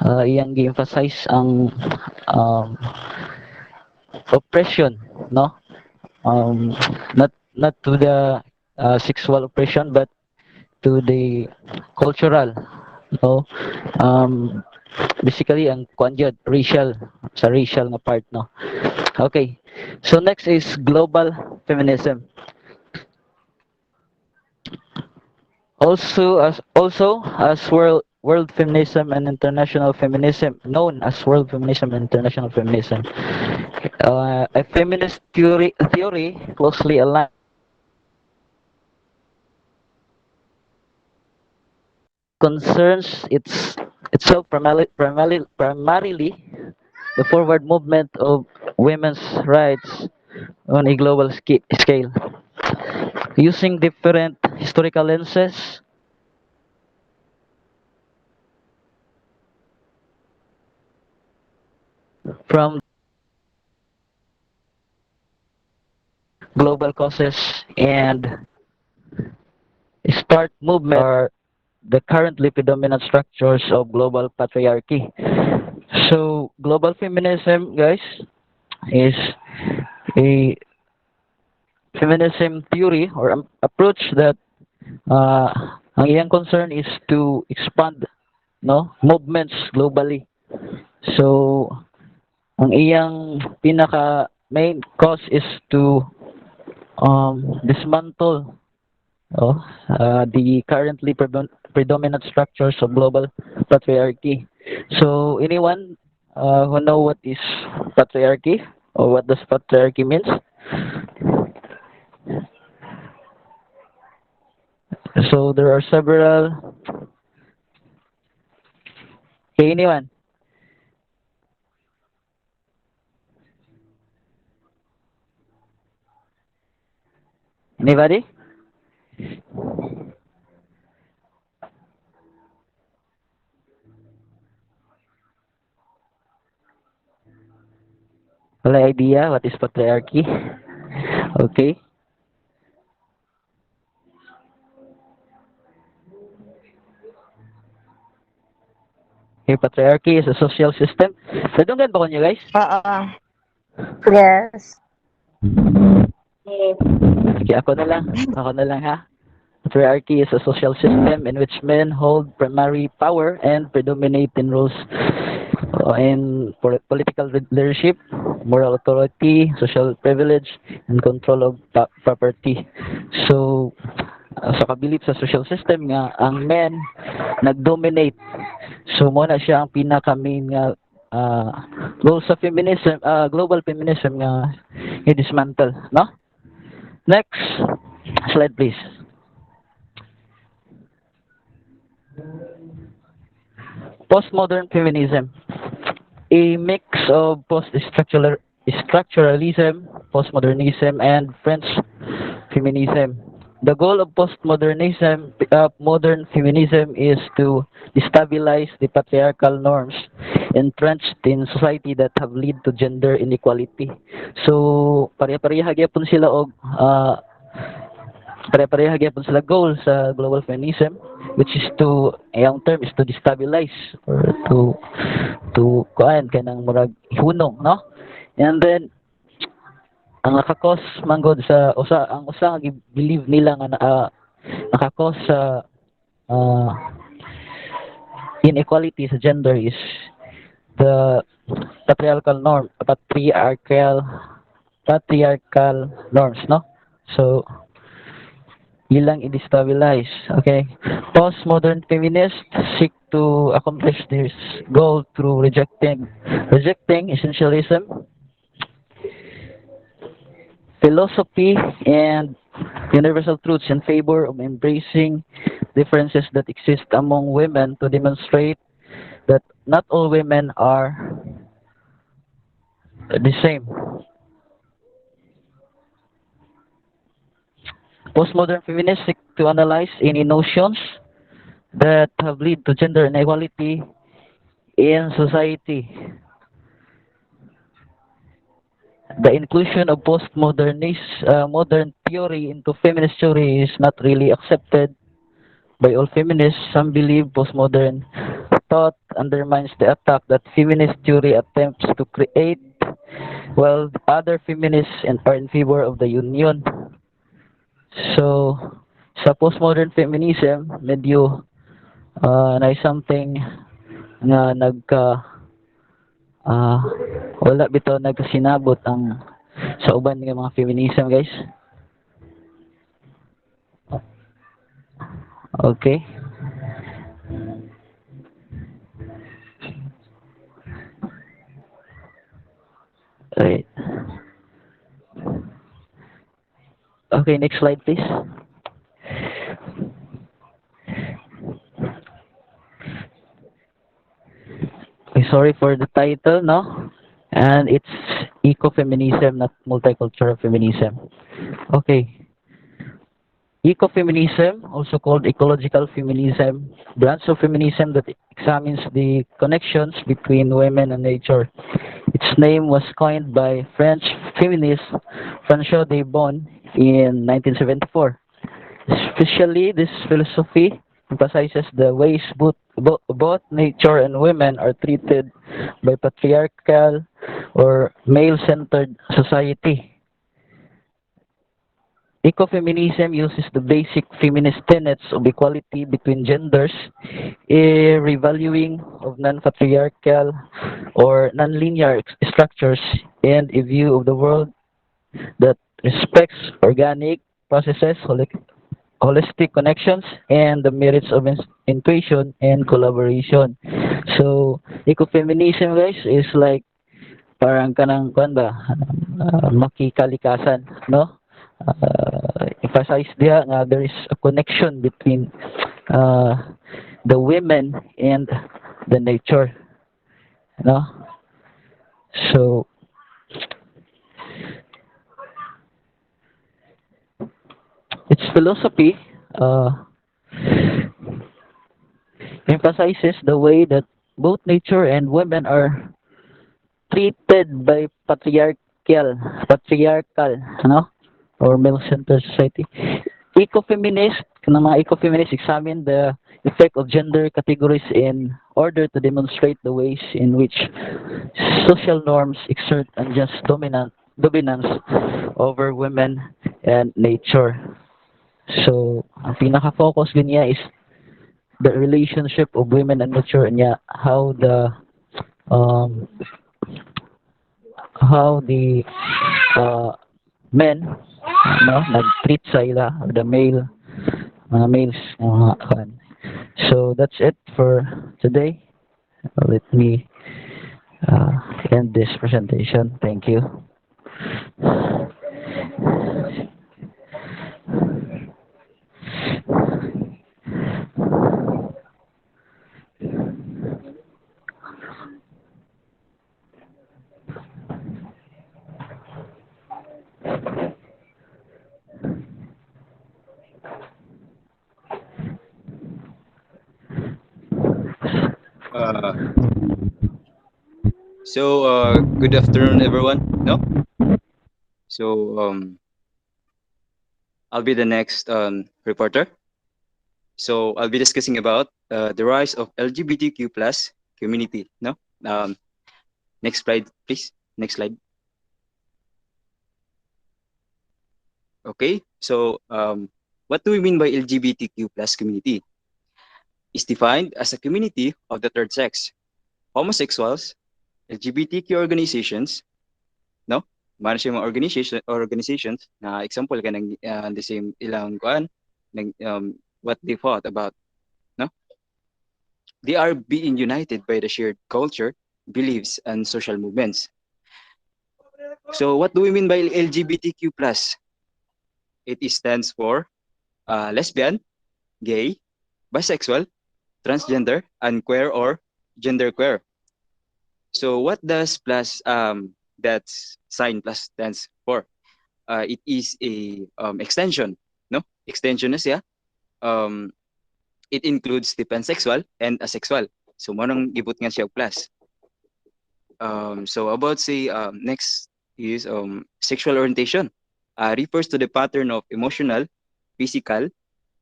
iyang gi-emphasize ang um, oppression, no? Not to the sexual oppression but to the cultural, no? Um, basically ang kuan jud, racial, sa racial na part, no? Okay. So next is global feminism. Also as world feminism and international feminism, known as world feminism and international feminism. A feminist theory closely aligned concerns itself primarily the forward movement of women's rights on a global scale, using different historical lenses from global causes and start movement are the currently predominant structures of global patriarchy. So global feminism, guys, is a feminism theory or approach that ang iyang concern is to expand, no, movements globally. So ang iyang pinaka main cause is to dismantle, oh, the currently predominant structures of global patriarchy. So anyone who know what is patriarchy or what does patriarchy means? So there are several. Okay, anyone? Anybody? Wala idea what is patriarchy? Okay. Okay, patriarchy is a social system. Nadunggan ba ko niyo guys? Oo. Yes. Okay, ako na lang. Ako na lang ha. Patriarchy is a social system in which men hold primary power and predominate in roles in political leadership, moral authority, social privilege, and control of property. So, sa kabilib sa social system nga, ang men nag-dominate. So, muna siya ang pinaka-main nga goal sa feminism, global feminism nga i-dismantle, no? Next slide, please. Postmodern feminism, a mix of post-structuralism, postmodernism, and French feminism. The goal of postmodernism, modern feminism, is to destabilize the patriarchal norms entrenched in society that have led to gender inequality. So, pareha-pareha gyapon sila og pare-pareha gyapon sila goal sa global feminism, which is to ang term is to destabilize or to kuan kanang murag hunong, no? And then ang nakakos manggod sa usa ang usa nga believe nila nga nakakos sa uh, inequality sa gender is the patriarchal norms, no? So ilang i-destabilize. Okay. Postmodern feminists seek to accomplish this goal through rejecting essentialism, philosophy, and universal truths in favor of embracing differences that exist among women to demonstrate that not all women are the same. Postmodern feminists seek to analyze any notions that have led to gender inequality in society. The inclusion of modern theory into feminist theory is not really accepted by all feminists. Some believe postmodern thought undermines the attack that feminist theory attempts to create, while other feminists are in favor of the union. So, sa postmodern feminism, medyo na something nga wala bitaw nagkasinabot ang sa uban nga mga feminism, guys. Okay. Right. Okay, next slide, please. Okay, sorry for the title, no? And it's eco-feminism, not multicultural feminism. Okay. Eco-feminism, also called ecological feminism, branch of feminism that examines the connections between women and nature. Its name was coined by French feminist François de Bon in 1974. Especially, this philosophy emphasizes the ways both nature and women are treated by patriarchal or male-centered society. Ecofeminism uses the basic feminist tenets of equality between genders, a revaluing of non-patriarchal or non-linear structures, and a view of the world that respects organic processes, holistic connections, and the merits of intuition and collaboration. So, ecofeminism, guys, is like parang kanang kuan ba, makikalikasan, no? Emphasize diha nga there is a connection between the women and the nature, no? So philosophy emphasizes the way that both nature and women are treated by patriarchal, ano? Or male-centered society. Eco-feminist examine the effect of gender categories in order to demonstrate the ways in which social norms exert unjust dominance over women and nature. So, ang pinaka-focus niya is the relationship of women and nature niya, um, how the men nag-treat sila or the mga males so that's it for today. Let me end this presentation. Thank you. Uh, Good afternoon, everyone. No, so I'll be the next reporter. So I'll be discussing about the rise of LGBTQ plus community. No, um, next slide, please. Next slide. Okay. So what do we mean by LGBTQ plus community? Is defined as a community of the third sex, homosexuals, LGBTQ organizations, no? Meron siya mga organizations na example ka ng the same ilang kuan ng what they thought about, no? They are being united by the shared culture, beliefs, and social movements. So what do we mean by LGBTQ plus? It stands for lesbian, gay, bisexual, transgender, and queer or genderqueer. So what does plus that sign plus stands for? It is a extension, no? Extension na siya. It includes the pansexual and asexual. So manong gibot nga siya og plus. So about say next is sexual orientation. Refers to the pattern of emotional, physical,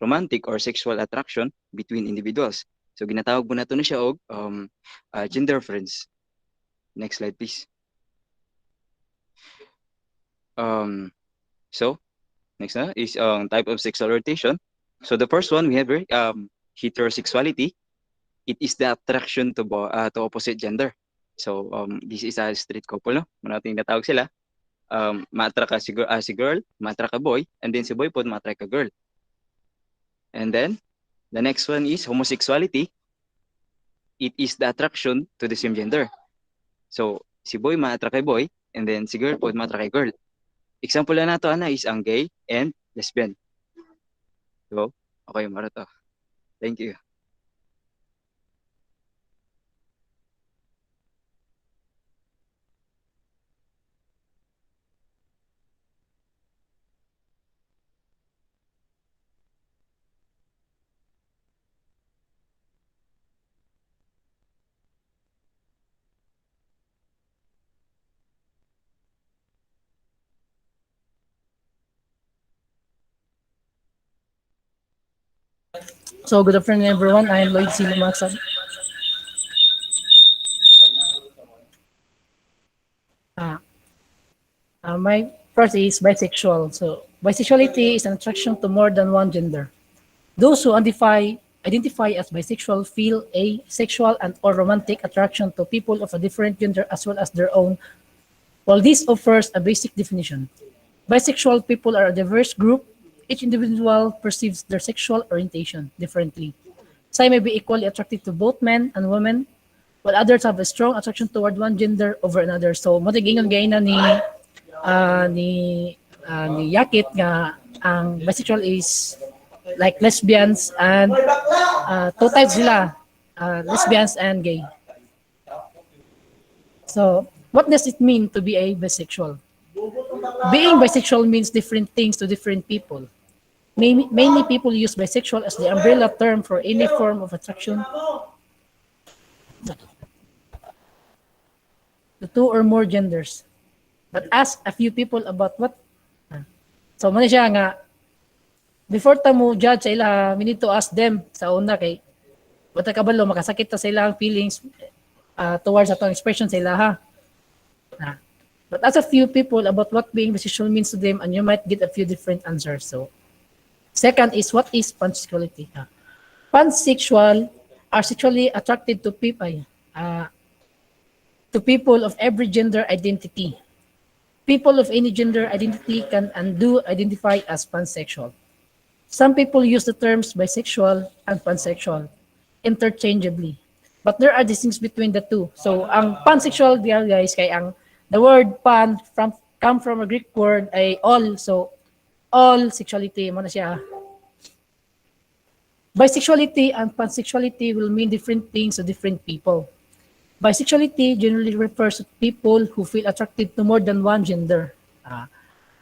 romantic, or sexual attraction between individuals. So ginatawag mo na to na siya og gender friends. Next slide, please. So next na is type of sexual orientation. So the first one we have here, heterosexuality. It is the attraction to opposite gender. So this is a straight couple, no? Manating natawag sila. Ma-attract ka si girl, ma-attract ka boy, and then si boy po ma-attract ka girl. And then the next one is homosexuality. It is the attraction to the same gender. So si boy ma-attract kay boy, and then si girl po ma-attract kay girl. Example na nato ana is ang gay and lesbian. So, okay, marato. Thank you. So, good afternoon, everyone. I am Lloyd Silimaxan. Uh, my first is bisexual. So, bisexuality is an attraction to more than one gender. Those who identify as bisexual feel a sexual and or romantic attraction to people of a different gender as well as their own. While this offers a basic definition, bisexual people are a diverse group. Each individual perceives their sexual orientation differently. Some may be equally attracted to both men and women, while others have a strong attraction toward one gender over another. So, matigingon gay na ni Yakit nga ang bisexual is like lesbians and two types sila, lesbians and gay. So, what does it mean to be a bisexual? Being bisexual means different things to different people. mainly people use bisexual as the umbrella term for any form of attraction to two or more genders. But ask a few people about what. So, man siya nga, before ta mo judge sa ila, we need to ask them sa una kay wata kabalo makasakit ta sa ilang feelings towards atong expression sa ila ha. But ask a few people about what being bisexual means to them and you might get a few different answers. So, second is what is pansexuality? Pansexual are sexually attracted to people of every gender identity. People of any gender identity can and do identify as pansexual. Some people use the terms bisexual and pansexual interchangeably. But there are distinctions between the two. So, ang pansexual guys, kay ang the word pan come from a Greek word ay all. So, all sexuality mo na siya. Bisexuality and pansexuality will mean different things to different people. Bisexuality generally refers to people who feel attracted to more than one gender.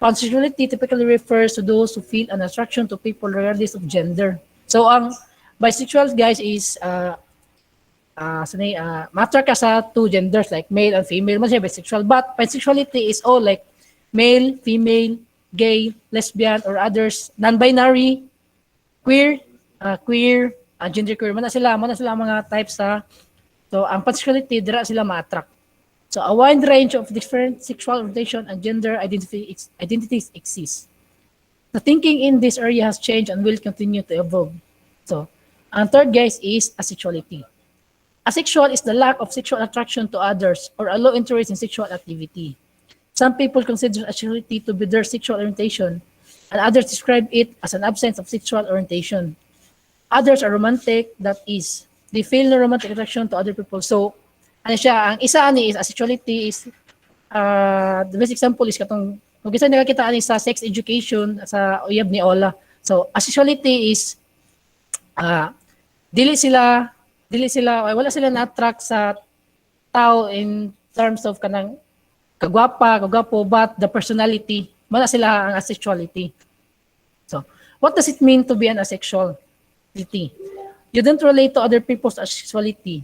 Pansexuality typically refers to those who feel an attraction to people regardless of gender. So, ang bisexual guys is matter ka sa two genders like male and female, man siya bisexual. But bisexuality is all like male, female, gay, lesbian, or others, non-binary, queer, genderqueer. Man na sila mga types sa. So, ang pansexuality, dira sila ma-attract. So, a wide range of different sexual orientation and gender identities exist. The thinking in this area has changed and will continue to evolve. So, ang third guys is asexuality. Asexual is the lack of sexual attraction to others or a low interest in sexual activity. Some people consider asexuality to be their sexual orientation, and others describe it as an absence of sexual orientation. Others are romantic, that is, they feel no romantic attraction to other people. So, ano siya, ang isa ani is asexuality is, the best example is katong, kung isa nakakita ani sa sex education sa uyab ni Ola. So, asexuality is, wala sila na-attract sa tao in terms of kanang kagwapo, but the personality, wala sila ang asexuality. So, what does it mean to be an asexuality? You don't relate to other people's asexuality.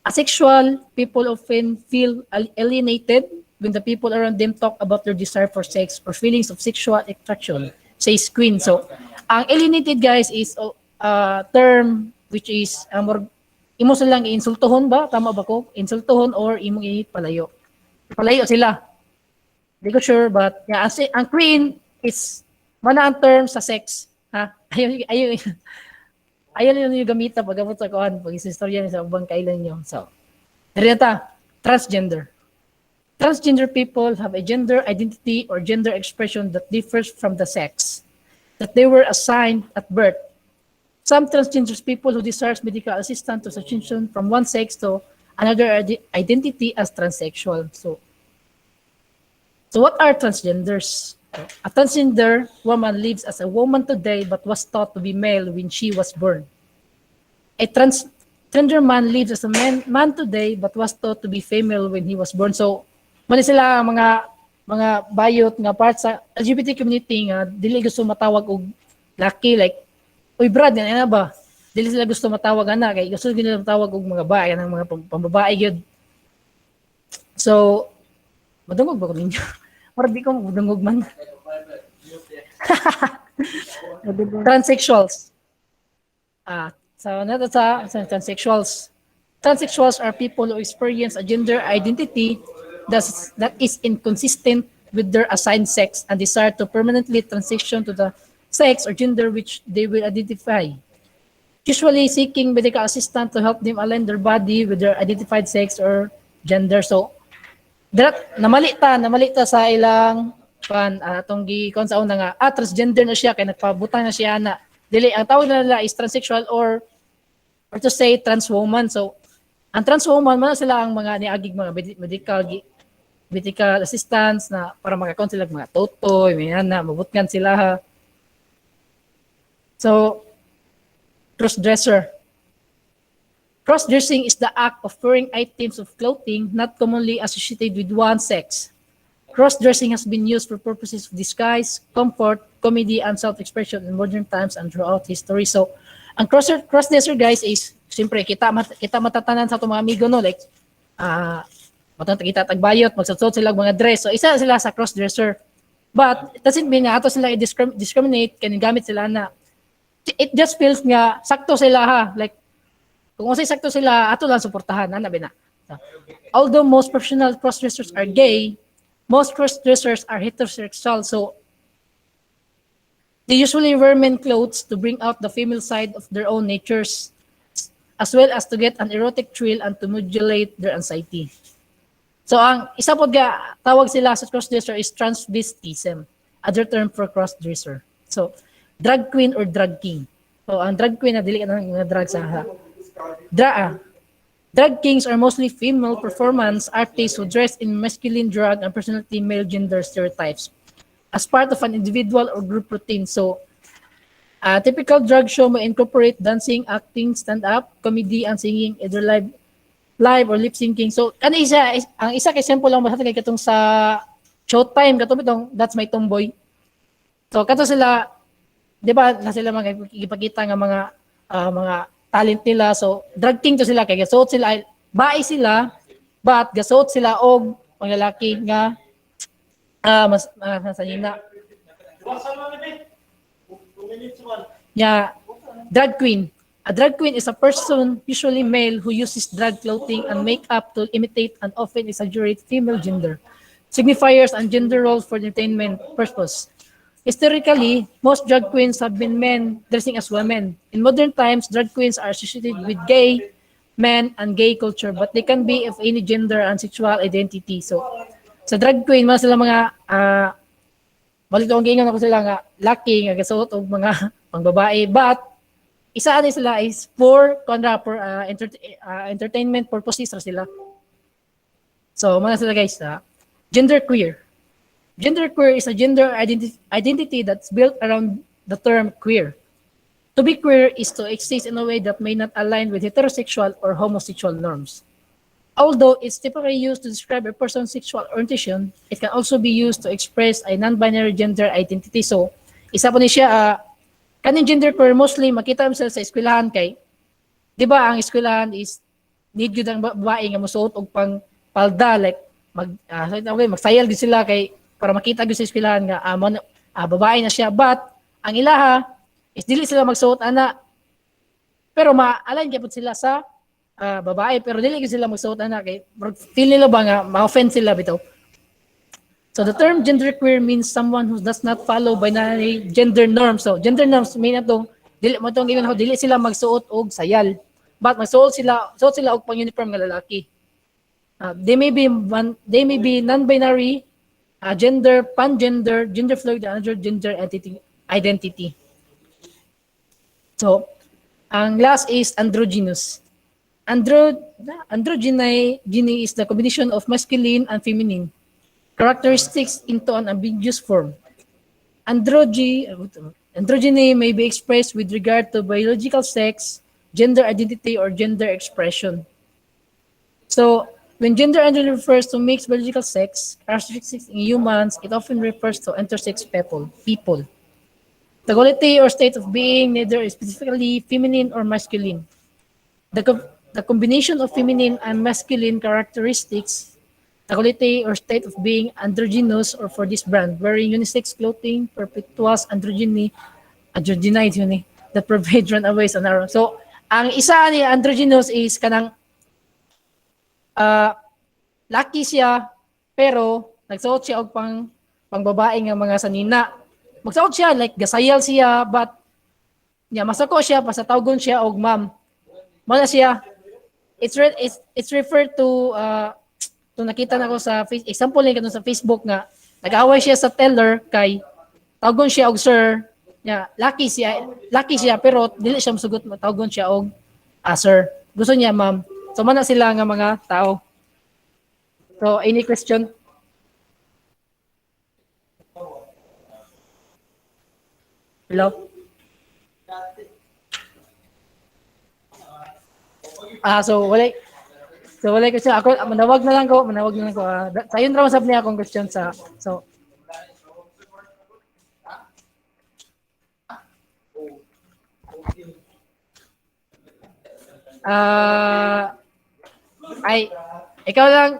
Asexual people often feel alienated when the people around them talk about their desire for sex or feelings of sexual attraction, says Queen. So, ang alienated guys is a term which is imo silang insultohon ba? Tama ba ko? Insultohon or imong ipalayo. Palayo sila. Hindi ko sure, but yeah, ang Queen is mana ang term sa sex. Ha? Ayaw yung gamita pag-abot sa kuhan, pag-istorya sa ubang kailan nyo. So, narita, transgender. Transgender people have a gender identity or gender expression that differs from the sex that they were assigned at birth. Some transgender people who desire medical assistance to transition from one sex to another identity as transsexual. So what are transgenders? A transgender woman lives as a woman today but was thought to be male when she was born. A transgender man lives as a man today but was thought to be female when he was born. So, mali sila mga bayot nga part sa LGBT community nga dili gusto matawag og laki like uy brad yan ba? Dili sila gusto matawag ana kay gusto nila matawag og mga bae nang mga pambabae gyud. So, madungog ba ko ninyo? Para di ko madungog man. Transsexuals. So nato sa transsexuals. Transsexuals are people who experience a gender identity that is inconsistent with their assigned sex and desire to permanently transition to the sex or gender which they will identify. Usually seeking medical assistance to help them align their body with their identified sex or gender. So, namali ta sa ilang atong gi-kon sa una nga transgender na siya kay nagpabutang na siya na dili ang tawag nila is transsexual or to say trans woman. So ang trans woman man sila ang mga niagig mga medical assistance na para makakon sila mga totoy may na mabutgan sila ha. So crossdresser. Cross-dressing is the act of wearing items of clothing not commonly associated with one sex. cross-dressing has been used for purposes of disguise, comfort, comedy, and self-expression in modern times and throughout history. So, ang cross-dresser guys is, siyempre, kita matatanan sa itong mga amigo, no? Like, matang kita tagbayot, magsusot sila mga dress. So, isa sila sa cross-dresser. But, it doesn't mean nga ato sila i-discriminate, kaning gamit sila na. It just feels nga, sakto sila ha. Like, kung usay sakto sila, ato lang suportahan. Ano ba na? Although most professional cross-dressers are gay, most cross-dressers are heterosexual. So, they usually wear men clothes to bring out the female side of their own natures, as well as to get an erotic thrill and to modulate their anxiety. So, ang isa po ga tawag sila sa cross-dresser is transvestism, other term for cross-dresser. So, drag queen or drag king. So, ang drag queen na dili ka ng drag sa drag kings are mostly female performance artists who dress in masculine drag and personality male gender stereotypes as part of an individual or group routine. So, a typical drag show may incorporate dancing, acting, stand-up, comedy, and singing, either live or lip syncing. So, ang isa kay sample lang masatagay katong sa Showtime, katong itong That's My Tomboy. So, kato sila, di ba, na sila ipakita ng mga talent nila. So, drag king to sila, kaya gasuot sila, bae sila, but gasuot sila og panlalaki nga mas sanina. Yeah, drag queen. A drag queen is a person, usually male, who uses drag clothing and makeup to imitate and often exaggerate female gender, signifiers and gender roles for entertainment purpose. Historically, most drag queens have been men dressing as women. In modern times, drag queens are associated with gay men and gay culture, but they can be of any gender and sexual identity. So, sa drag queen, mga sila mga balik ang gingon ako sila nga laki nga gasuot og mga pangbabae, but isa ani sila is for entertainment purposes ra sila. So, mga sila guys, genderqueer. Genderqueer is a gender identity that's built around the term queer. To be queer is to exist in a way that may not align with heterosexual or homosexual norms. Although it's typically used to describe a person's sexual orientation, it can also be used to express a non-binary gender identity. So, isa po ni siya, kaning genderqueer mostly makita mo sila sa eskwelahan kay, di ba ang eskwelahan is need yun ang babae nga musuot og pang palda, like magsayal din sila kay para makita gyud sa eskwelahan nga babae na siya, but ang ilaha is dili sila magsuot ana, pero ma-align gyud sila sa babae, pero dili gyud sila magsuot ana kay feel nila ba nga ma-offend sila bitaw. So the term genderqueer means someone who does not follow binary gender norms. So gender norms mean atong dili mo tong given dili sila magsuot og sayal, but magsuot sila og pang uniform nga lalaki. They may be non-binary, gender, pan-gender, gender fluid, and other gender identity. So, ang last is androgynous. Androgyny is the combination of masculine and feminine characteristics into an ambiguous form. Androgyny may be expressed with regard to biological sex, gender identity, or gender expression. So, when gender identity refers to mixed biological sex characteristics in humans, it often refers to intersex people. The quality or state of being neither is specifically feminine or masculine. The combination of feminine and masculine characteristics, the quality or state of being androgynous, or for this brand, wearing unisex clothing perpetuates androgyny that provide runaways and arrows. So, ang isa ni androgynous is kanang laki siya, pero nagsuot siya og pangbabae nga mga sanina. Magsuot siya, like gasayal siya, but masako siya, pasatawgon siya og ma'am. Mala siya, it's referred to, nakita na ko sa example lang sa Facebook nga, nag-away siya sa teller kay, tawgon siya og sir, laki siya, pero dili siya masugot, tawgon siya og sir. Gusto niya ma'am. So, mana sila nga mga tao. So, any question? Hello? So, wala. So wala ko siya ako manawag na lang ko. Sayon ra usab niya akong question sa so ah ay ikaw lang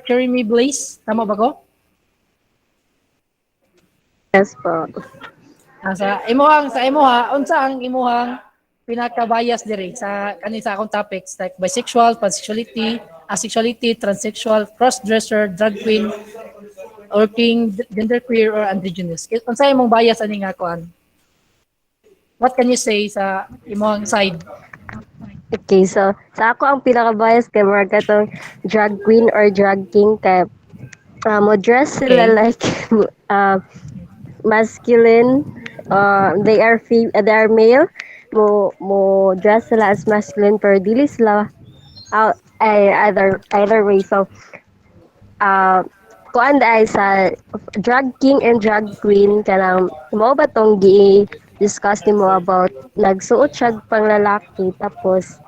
Cherry Blaze, tama ba ko? Yes po. Sa imuha unsa ang imuhang pinaka-bias diri sa kani sa akong topics like bisexual, pansexuality, asexuality, transsexual, cross-dresser, drag queen, working, genderqueer or androgynous. Unsa imong bias ani nga kuan? What can you say sa imong side? Okay, so sa ako ang pinaka-bias kay mga katong drag queen or drag king kay mo dress sila Okay. like masculine. They are male. Mo dress sila as masculine pero dili sila either way. So kuan ay sa drag king and drag queen kanang mo ba tong discuss nimo about nagsuot siya panglalaki tapos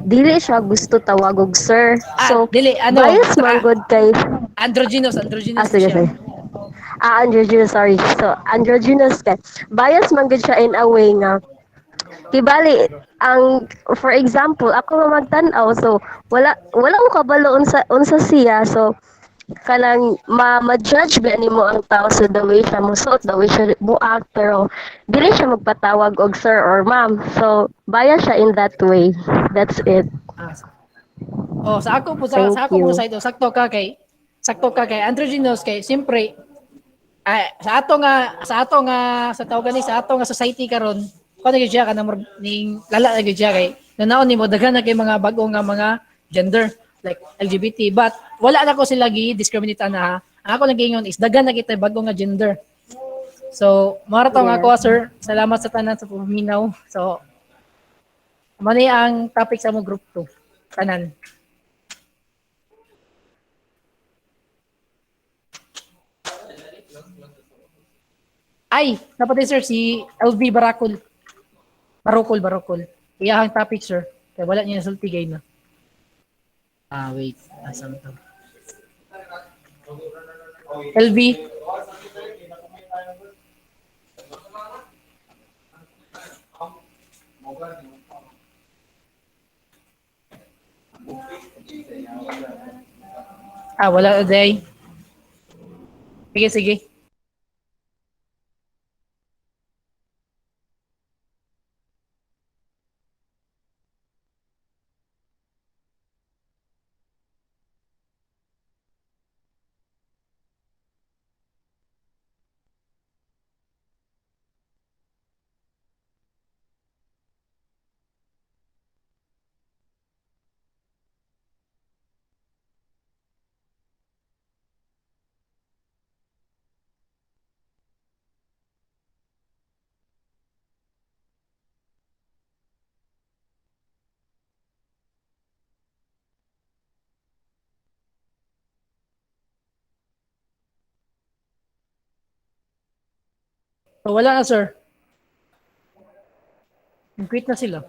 dili siya gusto tawag og sir. So Dili ano, bias man good kay androgynous na sige siya. sige. Androgynous, sorry. So, androgynous ka. Bias man gud siya in a way nga. Kibali, for example, ako nga magtan-aw, so, wala ko kabalo unsa siya. So, kanang ma-judge ba nimo ang tao sa the way siya musuot, the way siya act, pero dili siya magpatawag og sir or ma'am. So, bias siya in that way. That's it. Ah, sa ako po Thank sa ako mo you. side sakto ka kay androgynous kay siyempre sa ato nga sa tawag ni sa ato nga society karon ko na gyud siya kanang ning lala na gyud siya kay nanaon nimo daghan na kay mga bag-o nga mga gender like LGBT but wala na ko sila gi-discriminate na ha. Ang ako nagingon is daghan na kita bag-o nga gender. So, mara nga Yes. ako sir. Salamat sa tanan sa paminaw. So, mani ang topic sa mo group 2. Tanan. Ay, napatay sir si LV Barokol. Iyahang topic sir. Kaya wala niya nasulti gay na. Wait. Asan to? LV. Wala na day. Sige. So, wala na sir. Quit na sila.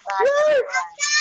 mga everyone.